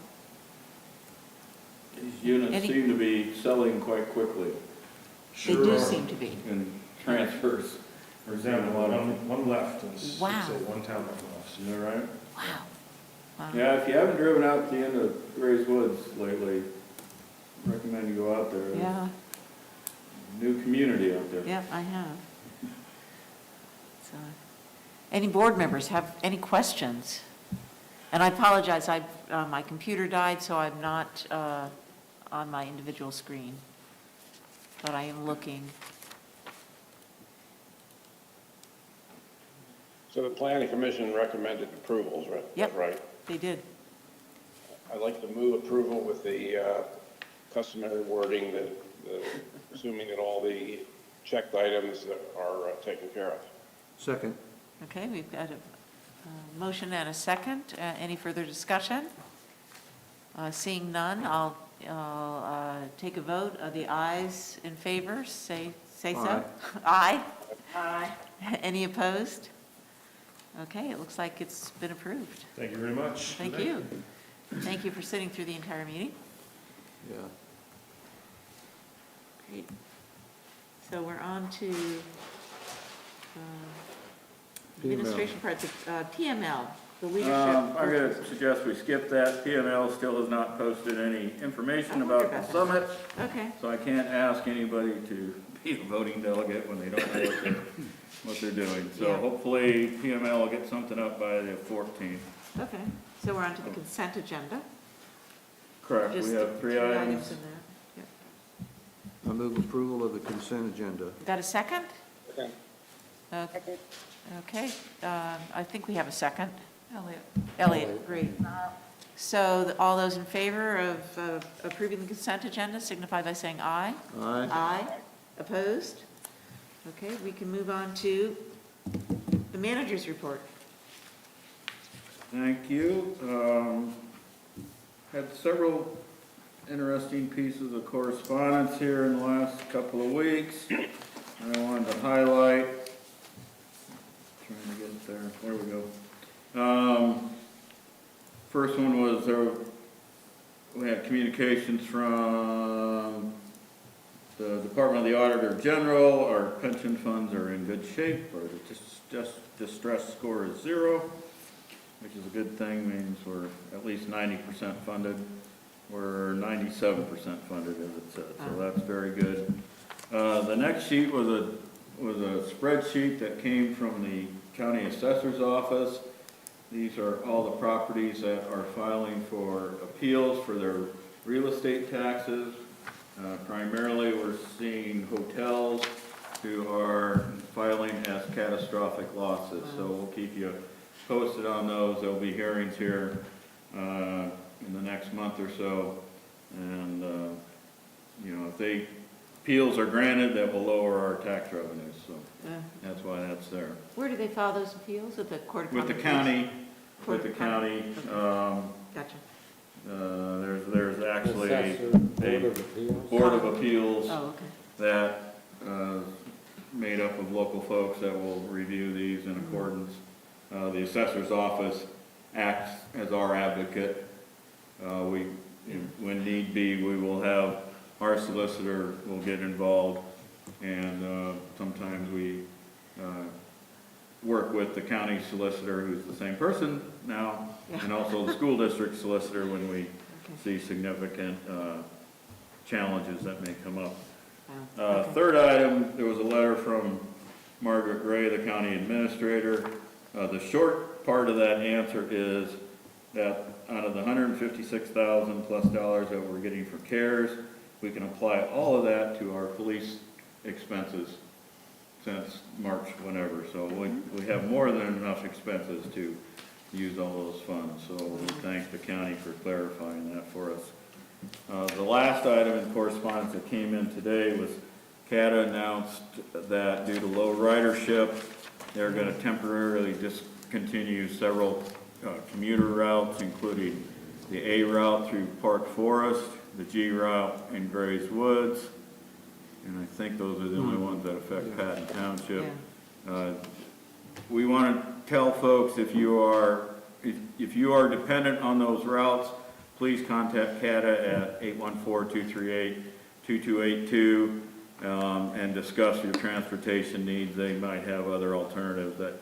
These units seem to be selling quite quickly. they do seem to be. In transfers. For example, one left and Wow. say one town left. Is that right? Wow. Wow. Yeah, if you haven't driven out to the end of Gray's Woods lately, I recommend you go out there. Yeah, New community out there. yep, I have. So, any board members have any questions? And I apologize, my computer died, so I'm not on my individual screen, but I am looking. So the planning commission recommended approvals, right? Yep. Right. They did. I'd like to move approval with the customary wording that, assuming that all the checked items are taken care of. Second. Okay, we've got a motion and a second. Any further discussion? Seeing none, I'll take a vote. The ayes in favor, say so. Aye. Aye. Any opposed? Okay, it looks like it's been approved. Thank you very much. Thank you. Thank you for sitting through the entire meeting. Yeah. Great. So we're on to administration part, the PML, the leadership. I'm going to suggest we skip that. PML still has not posted any information about the summit. Okay, So I can't ask anybody to be a voting delegate when they don't know what they're doing. So Yeah. hopefully PML will get something up by the 14th. okay. So we're on to the consent agenda. Correct, Just we have three items. in there. Yep. I move approval of the consent agenda. Got a second? Okay. Okay, I think we have a second. Elliot, great. So all those in favor of approving the consent agenda signify by saying aye. Aye. Aye. Opposed? Okay, we can move on to the manager's report. Thank you. Had several interesting pieces of correspondence here in the last couple of weeks. I wanted to highlight, trying to get there, there we go. First one was we had communications from the Department of the Auditor General. Our pension funds are in good shape. Our distress score is 0, which is a good thing, means we're at least 90% funded. We're 97% funded, as it said, so that's very good. The next sheet was a spreadsheet that came from the county assessor's office. These are all the properties that are filing for appeals for their real estate taxes. Primarily, we're seeing hotels who are filing as catastrophic losses, so we'll keep you posted on those. There'll be hearings here in the next month or so. And, you know, if they, appeals are granted, that will lower our tax revenues, so that's why that's there. Where do they file those appeals? At the Court of With the Common Pleas? county, with the county, Gotcha. there's actually Assessor, Board of Appeals. Board of Appeals Oh, okay. that, made up of local folks that will review these in accordance. The assessor's office acts as our advocate. When need be, we will have, our solicitor will get involved, and sometimes we work with the county solicitor, who's the same person now, and also the school district solicitor when we see significant challenges that may come up. Third item, there was a letter from Margaret Gray, the county administrator. The short part of that answer is that out of the $156,000 plus that we're getting for CARES, we can apply all of that to our police expenses since March, whenever. So we have more than enough expenses to use all those funds. So we thank the county for clarifying that for us. The last item in correspondence that came in today was Cata announced that due to low ridership, they're going to temporarily discontinue several commuter routes, including the A route through Park Forest, the G route in Grays Woods, and I think those are the only ones that affect Patton Township. We want to tell folks, if you are dependent on those routes, please contact Cata at 814-238-2282 and discuss your transportation needs. They might have other alternatives that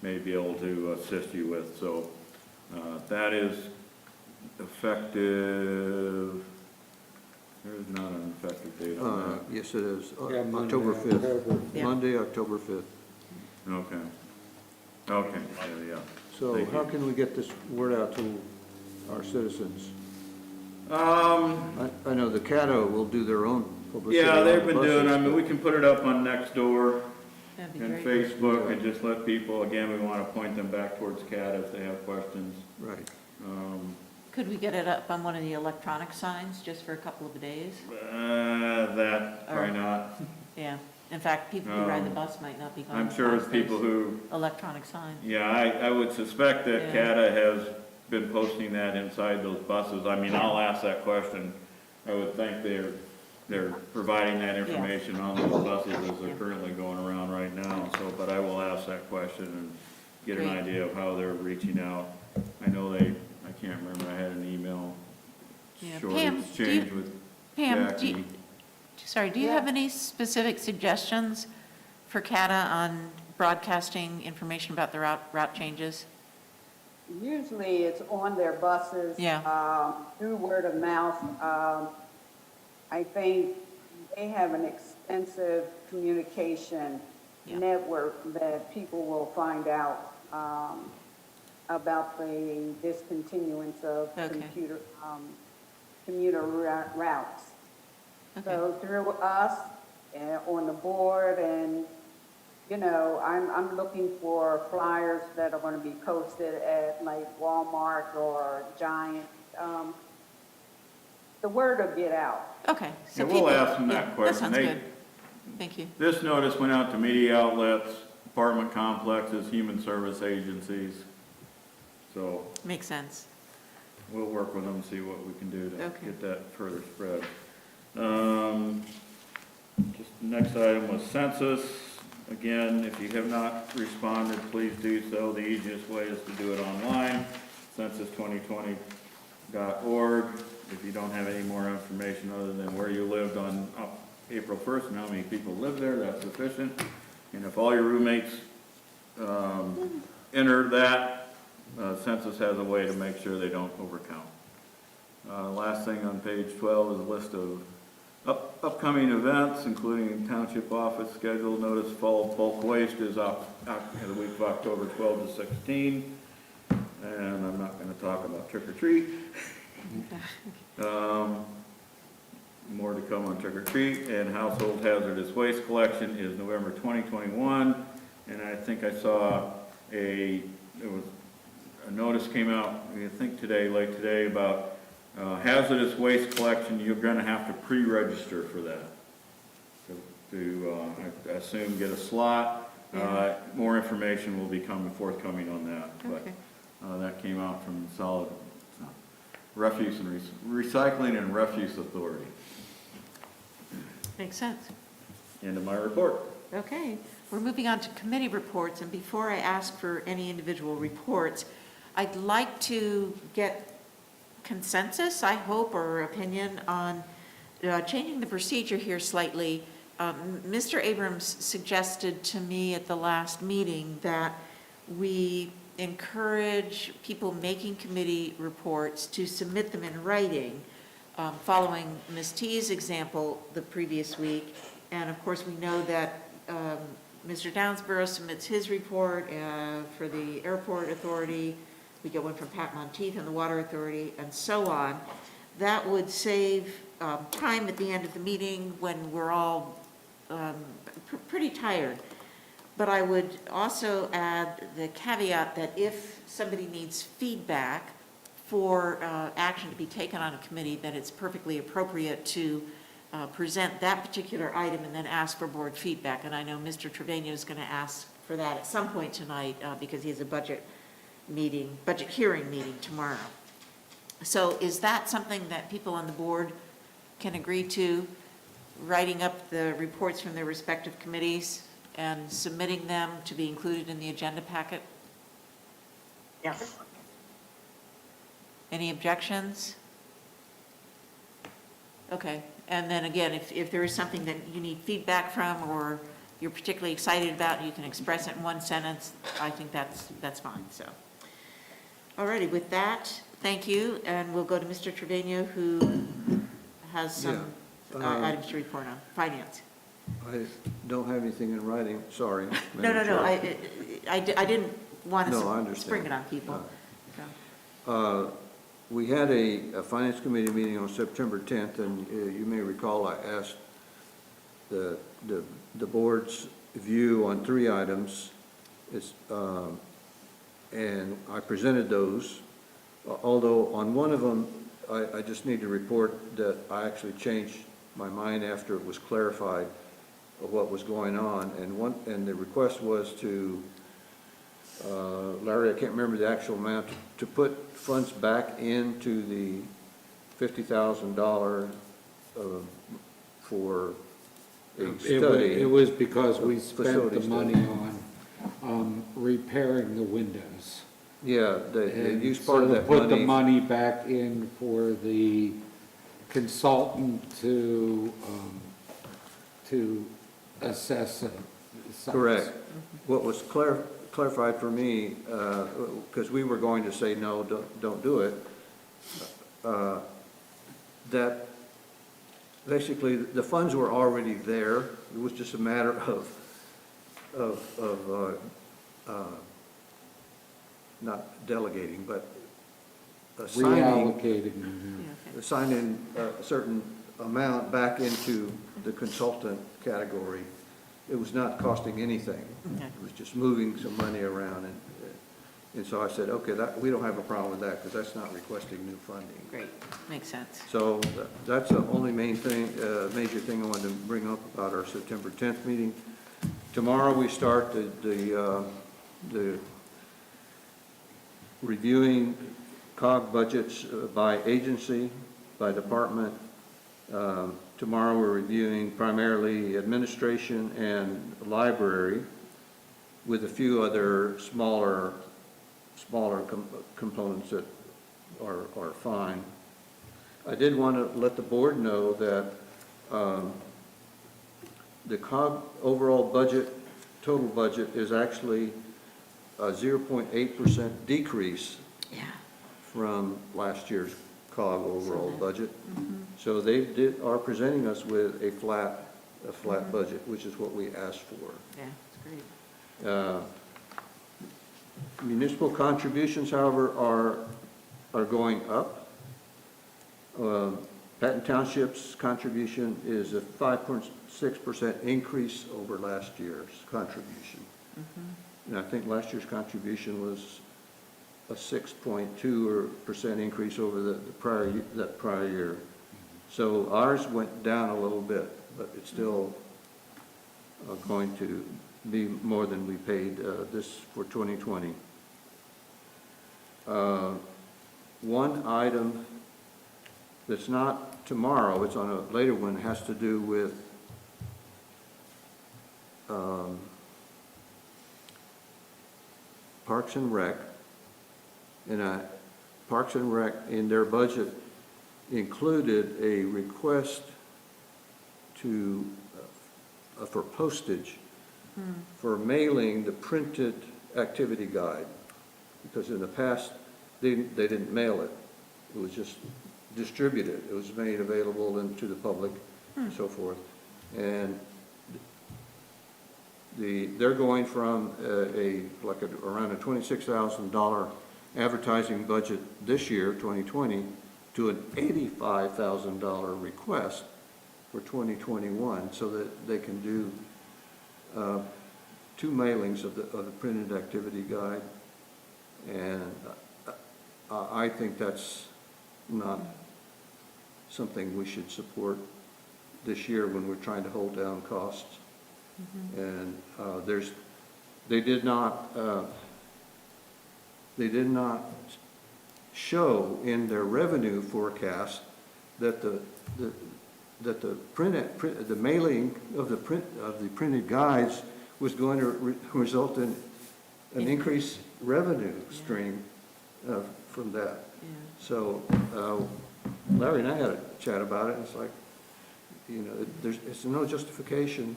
may be able to assist you with. So that is effective. There's not an effective date on that. Yes, it is. Yeah, Monday, October 5th. October. Yeah. Monday, October 5th. Okay. Okay, yeah. So Thank how you. can we get this word out to our citizens? Um, I know the Cata will do their own publicity. yeah, on they've the been buses, doing, I mean, but- we can put it up on Nextdoor That'd be and great. Facebook and just let people, again, we want to point them back towards Cata if they have questions. Right. Could we get it up on one of the electronic signs just for a couple of days? That, probably not. Yeah. In fact, people who ride the bus might not be going I'm sure it's past people those who, electronic signs. yeah, I would suspect that Yeah. Cata has been posting that inside those buses. I mean, I'll ask that question. I would think they're providing that information on those buses as they're currently going around right now. So, but I will ask that question and get an Great. idea of how they're reaching out. I know I can't remember, I had an email Yeah. short Pam, exchange with Pam, Jackie. do you have any specific suggestions for Cata on broadcasting information about the route changes? Usually it's on their buses. Yeah. Through word of mouth. I think they have an extensive communication network that people will find out about the discontinuance of commuter routes. So through us on the board, and you know, I'm looking for flyers that are going to be posted at like Walmart or Giant. The word will get out. Okay. So Yeah, we'll people- ask them that question. That sounds They- good. Thank you. This notice went out to media outlets, apartment complexes, human service agencies. So Makes sense. we'll work with them, see what we can do to Okay. get that further spread. Just the next item was census. Again, if you have not responded, please do so. The easiest way is to do it online, census2020.org. If you don't have any more information other than where you lived on April 1st and how many people live there, that's sufficient. And if all your roommates enter that, census has a way to make sure they don't overcount. Last thing on page 12 is a list of upcoming events, including township office schedule. Notice fall bulk waste is up in the week of October 12 to 16. And I'm not going to talk about trick or treat. More to come on trick or treat. And household hazardous waste collection is November 2021. And I think I saw a notice came out, I think today, late today, about hazardous waste collection. You're gonna have to pre-register for that. I assume, get a slot. More information will be forthcoming on that. Okay. But that came out from Solid Refuse and Recycling and Refuse Authority. Makes sense. End of my report. Okay, we're moving on to committee reports, and before I ask for any individual reports, I'd like to get consensus, I hope, or opinion on changing the procedure here slightly. Mr. Abrams suggested to me at the last meeting that we encourage people making committee reports to submit them in writing, following Ms. T's example the previous week. And of course, we know that Mr. Downsborough submits his report for the airport authority. We get one from Pat Monteith and the water authority, and so on. That would save time at the end of the meeting when we're all pretty tired. But I would also add the caveat that if somebody needs feedback for action to be taken on a committee, then it's perfectly appropriate to present that particular item and then ask for board feedback. And I know Mr. Trevino is going to ask for that at some point tonight because he has a budget hearing meeting tomorrow. So is that something that people on the board can agree to, writing up the reports from their respective committees and submitting them to be included in the agenda packet? Yes. Any objections? Okay, and then again, if there is something that you need feedback from or you're particularly excited about, you can express it in one sentence. I think that's fine, so. Alrighty, with that, thank you, and we'll go to Mr. Trevino, who has some items to report on. Finance. I don't have anything in writing, sorry. No, I didn't want No, I to understand. spring it on people. We had a Finance Committee meeting on September 10th, and you may recall I asked the board's view on 3 items. And I presented those, although on one of them, I just need to report that I actually changed my mind after it was clarified of what was going on. And the request was to, Larry, I can't remember the actual amount, to put funds back into the $50,000 for a study. It was because we spent Facility the money on repairing the windows. Yeah, they And used part of so that put the money. money back in for the consultant to assess the sites. Correct. What was clarified for me, because we were going to say, no, don't do it, that basically the funds were already there. It was just a matter of not delegating, but Reallocating. assigning a certain amount back into the consultant category. It was not costing anything. Okay. It was just moving some money around, and so I said, okay, we don't have a problem with that, because that's not requesting new funding. Great, makes sense. So that's the only major thing I wanted to bring up about our September 10th meeting. Tomorrow we start the reviewing COG budgets by agency, by department. Tomorrow we're reviewing primarily administration and library, with a few other smaller components that are fine. I did want to let the board know that the COG overall budget, total budget, is actually a 0.8% decrease from last year's COG overall budget. So they are presenting us with a flat budget, which is what we asked for. Yeah, that's great. Municipal contributions, however, are going up. Patton Township's contribution is a 5.6% increase over last year's contribution. And I think last year's contribution was a 6.2% increase over that prior year. So ours went down a little bit, but it's still going to be more than we paid this for 2020. One item that's not tomorrow, it's on a later one, has to do with Parks and Rec. And Parks and Rec, in their budget, included a request to, for postage for mailing the printed activity guide. Because in the past, they didn't mail it. It was just distributed. It was made available to the public and so forth. And they're going from around a $26,000 advertising budget this year, 2020, to an $85,000 request for 2021, so that they can do 2 mailings of the printed activity guide. And I think that's not something we should support this year when we're trying to hold down costs. And they did not show in their revenue forecast that the mailing of the printed guides was going to result in an increased revenue stream from that. So Larry and I had a chat about it, and it's like, it's no justification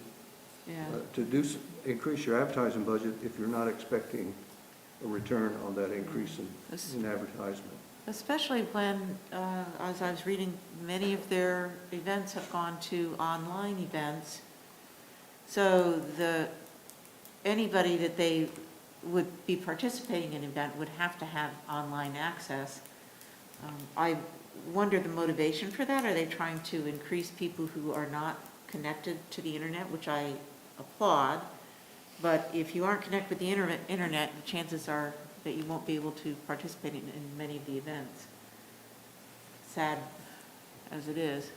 to increase your advertising budget if you're not expecting a return on that increase in advertisement. Especially when, as I was reading, many of their events have gone to online events. So anybody that they would be participating in an event would have to have online access. I wonder the motivation for that. Are they trying to increase people who are not connected to the internet, which I applaud, but if you aren't connected with the internet, the chances are that you won't be able to participate in many of the events. Sad as it is.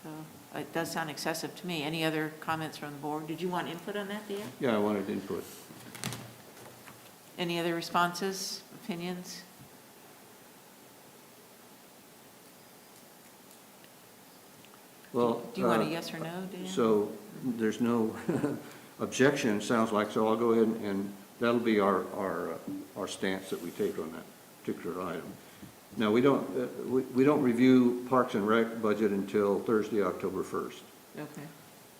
So it does sound excessive to me. Any other comments from the board? Did you want input on that, Thea? Yeah, I wanted input. Any other responses, opinions? Well, Do you want a yes or no, Dan? So there's no objection, sounds like, so I'll go ahead and that'll be our stance that we take on that particular item. Now, we don't review Parks and Rec budget until Thursday, October 1st. Okay,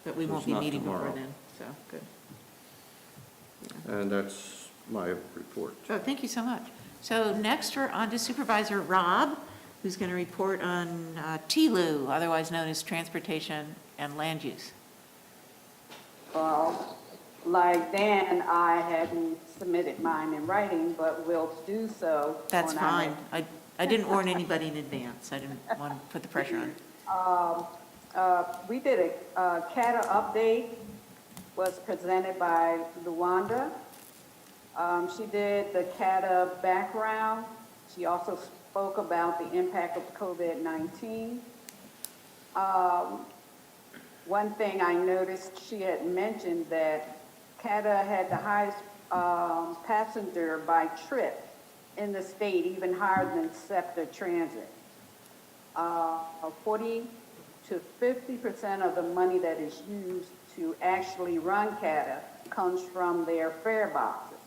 but we So won't it's be not meeting before tomorrow. then, so, good. And that's my report. So, thank you so much. So next we're on to Supervisor Robb, who's going to report on TLU, otherwise known as Transportation and Land Use. Well, like Dan, I hadn't submitted mine in writing, but will do so. That's on our fine. I didn't warn anybody in advance. I didn't want to put the pressure on. We did a Cata update, was presented by Luanda. She did the Cata background. She also spoke about the impact of COVID-19. One thing I noticed, she had mentioned that Cata had the highest passenger by trip in the state, even higher than SEPTA Transit. 40 to 50% of the money that is used to actually run Cata comes from their fare boxes.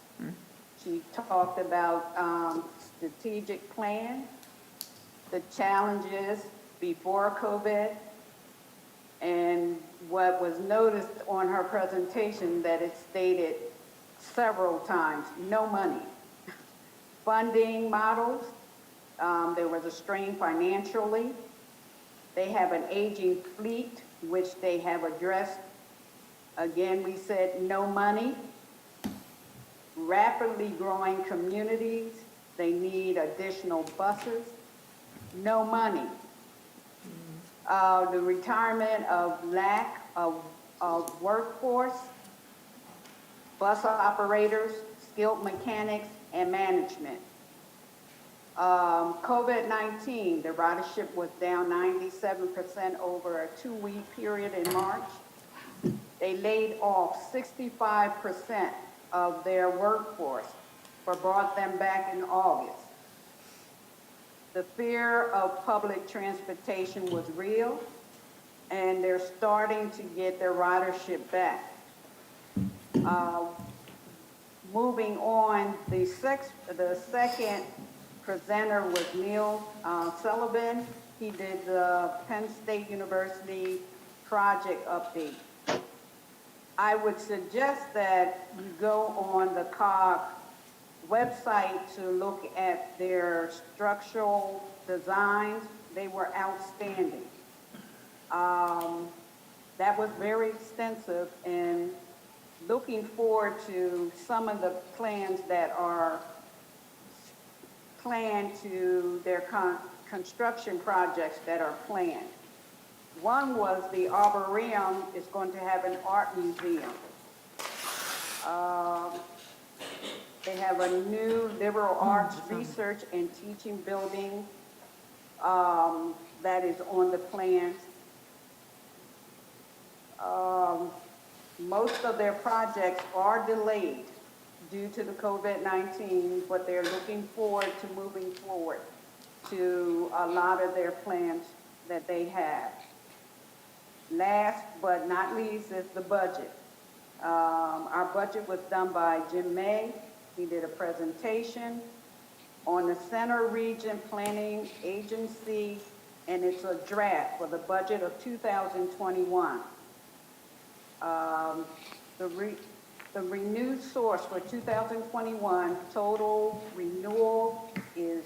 She talked about strategic plan, the challenges before COVID, and what was noticed on her presentation that it stated several times, no money. Funding models, there was a strain financially. They have an aging fleet, which they have addressed. Again, we said no money. Rapidly growing communities, they need additional buses. No money. The retirement of lack of workforce, bus operators, skilled mechanics, and management. COVID-19, the ridership was down 97% over a 2-week period in March. They laid off 65% of their workforce, but brought them back in August. The fear of public transportation was real, and they're starting to get their ridership back. Moving on, the second presenter was Neil Sullivan. He did the Penn State University project update. I would suggest that you go on the COG website to look at their structural designs. They were outstanding. That was very extensive, and looking forward to some of the plans that are planned to their construction projects that are planned. One was the Arboretum is going to have an art museum. They have a new liberal arts research and teaching building that is on the plans. Most of their projects are delayed due to the COVID-19, but they're looking forward to moving forward to a lot of their plans that they have. Last but not least is the budget. Our budget was done by Jim May. He did a presentation on the Center Region Planning Agency, and it's a draft for the budget of 2021. The renewed source for 2021 total renewal is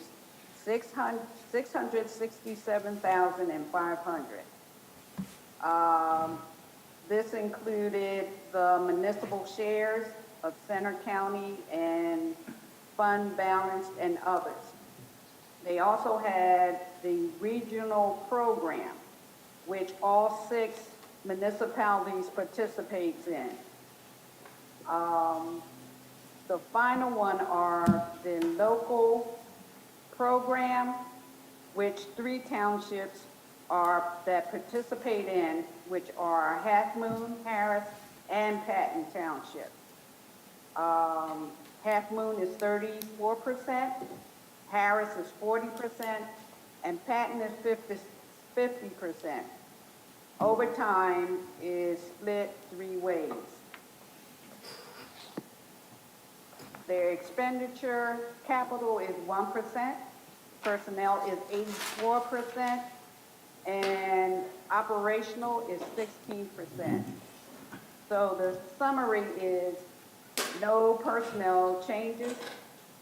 $667,500. This included the municipal shares of Center County and fund balance and others. They also had the regional program, which all 6 municipalities participates in. The final one are the local program, which 3 townships that participate in, which are Half Moon, Harris, and Patton Township. Half Moon is 34%, Harris is 40%, and Patton is 50%. Overtime is split 3 ways. Their expenditure capital is 1%, personnel is 84%, and operational is 16%. So the summary is no personnel changes,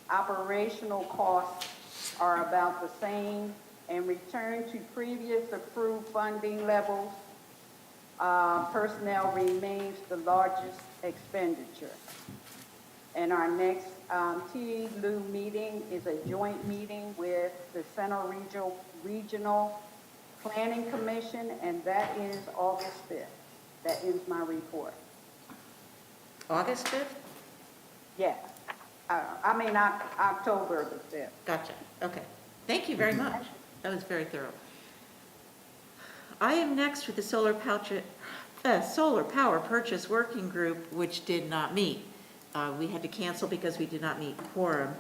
operational costs are about the same, and return to previous approved funding levels. Personnel remains the largest expenditure. And our next TLU meeting is a joint meeting with the Center Regional Planning Commission, and that is August 5th. That ends my report. August 5th? Yes. October the 5th. Gotcha, okay. Thank you very much. That was very thorough. I am next with the Solar Power Purchase Working Group, which did not meet. We had to cancel because we did not meet quorum.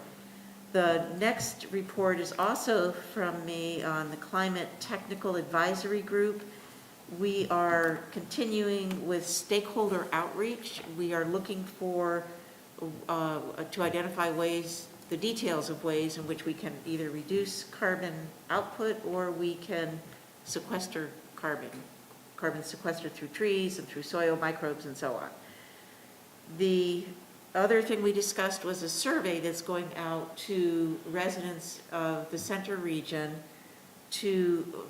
The next report is also from me on the Climate Technical Advisory Group. We are continuing with stakeholder outreach. We are looking for, to identify ways, the details of ways in which we can either reduce carbon output or we can sequester carbon sequestered through trees and through soil microbes and so on. The other thing we discussed was a survey that's going out to residents of the Center region to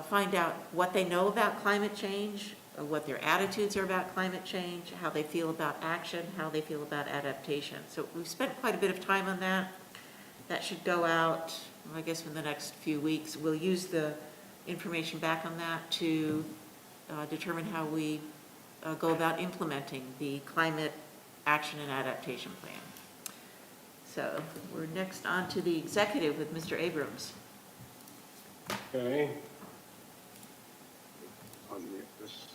find out what they know about climate change, what their attitudes are about climate change, how they feel about action, how they feel about adaptation. So we've spent quite a bit of time on that. That should go out, I guess, in the next few weeks. We'll use the information back on that to determine how we go about implementing the climate action and adaptation plan. so we're next on to the executive with Mr. Abrams. Okay. Unmute this.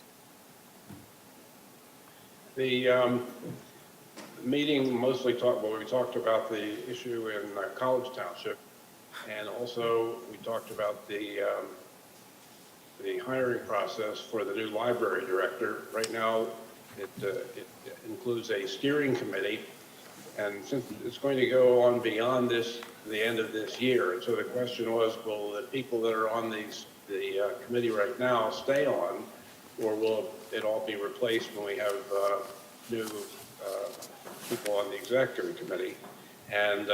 The meeting mostly we talked about the issue in College Township, and also we talked about the hiring process for the new library director. Right now, it includes a steering committee, and since it's going to go on beyond the end of this year, and so the question was, will the people that are on the committee right now stay on, or will it all be replaced when we have new people on the executive committee? And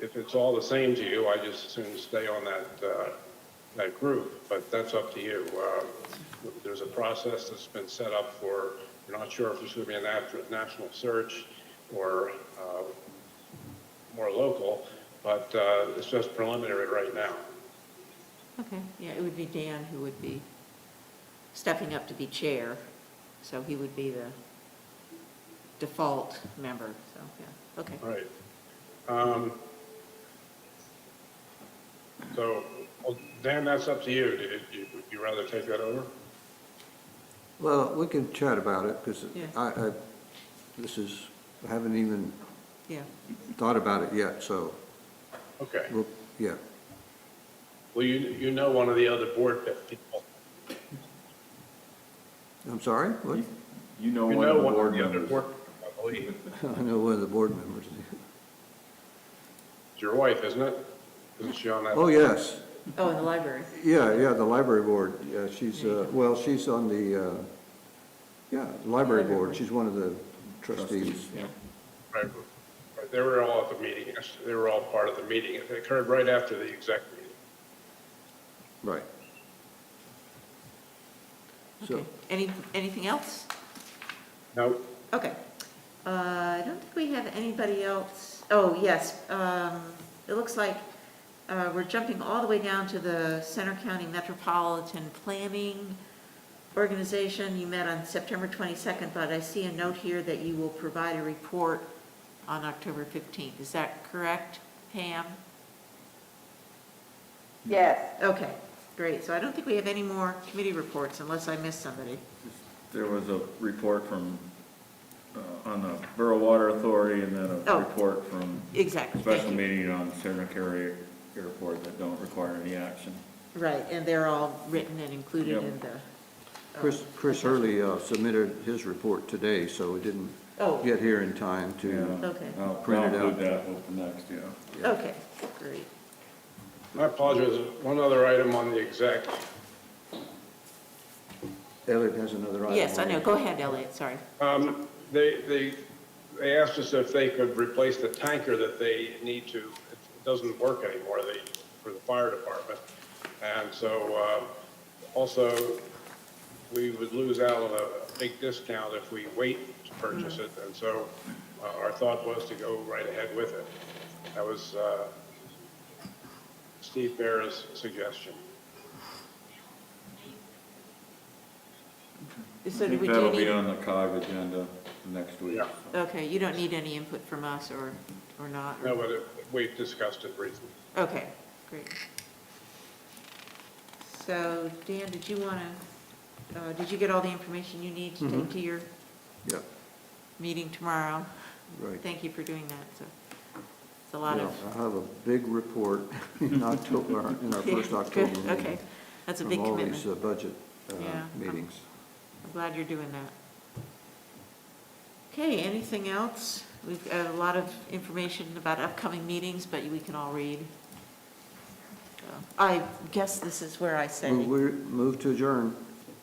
if it's all the same to you, I just as soon stay on that group, but that's up to you. There's a process that's been set up for, we're not sure if there's going to be a national search or more local, but it's just preliminary right now. Okay, yeah, it would be Dan who would be stepping up to be chair, so he would be the default member, so, yeah, okay. Right. So, well, Dan, that's up to you. Would you rather take that over? Well, we can chat about it, because Yeah. I haven't even Yeah, thought about it yet, so, Okay. yeah. Well, you know one of the other board people. I'm sorry, what? You know one of the board other members. board, I believe. I know one of the board members. It's your wife, isn't it? Isn't she on that? Oh, yes. oh, in the library. Yeah, the library board. Yeah, she's, she's on the, library board. She's one of the trustees. Yeah. Right. Right. They were all at the meeting. They were all part of the meeting. It occurred right after the exec meeting. Right. Okay, anything else? No. Okay. I don't think we have anybody else. Oh, yes. It looks like we're jumping all the way down to the Center County Metropolitan Planning Organization. You met on September 22nd, but I see a note here that you will provide a report on October 15th. Is that correct, Pam? Yes. Okay, great. So I don't think we have any more committee reports unless I missed somebody. There was a report from, on the Borough Water Authority, and then a Oh, report from exactly, a special thank you. meeting on Senator Airport that don't require any action. Right, and they're all written and included Yep. in the. Chris Hurley submitted his report today, so it didn't Oh. get here in time to Yeah. Okay. I'll print it include out. that with the next, yeah. Okay, great. I apologize. One other item on the exec. Elliot has another item. Yes, I know. Go ahead, Elliot, sorry. They asked us if they could replace the tanker that they need to. It doesn't work anymore. For the fire department, and so also we would lose out on a big discount if we wait to purchase it. And so our thought was to go right ahead with it. That was Steve Bear's suggestion. So I do think we that'll do be need, on the COG agenda next week. Yeah. okay, you don't need any input from us or not? or- No, but we discussed it briefly. Okay, great. So Dan, did you want to, did you get all the information you need to take to your Yeah, meeting tomorrow? right. Thank you for doing that, so it's a lot Yeah, of. I have a big report in October, in our first Yeah, October good, meeting. okay. That's a big From all these commitment. budget Yeah. meetings. I'm glad you're doing that. Okay, anything else? We've got a lot of information about upcoming meetings, but we can all read. So, I guess this is where I say, Move to adjourn.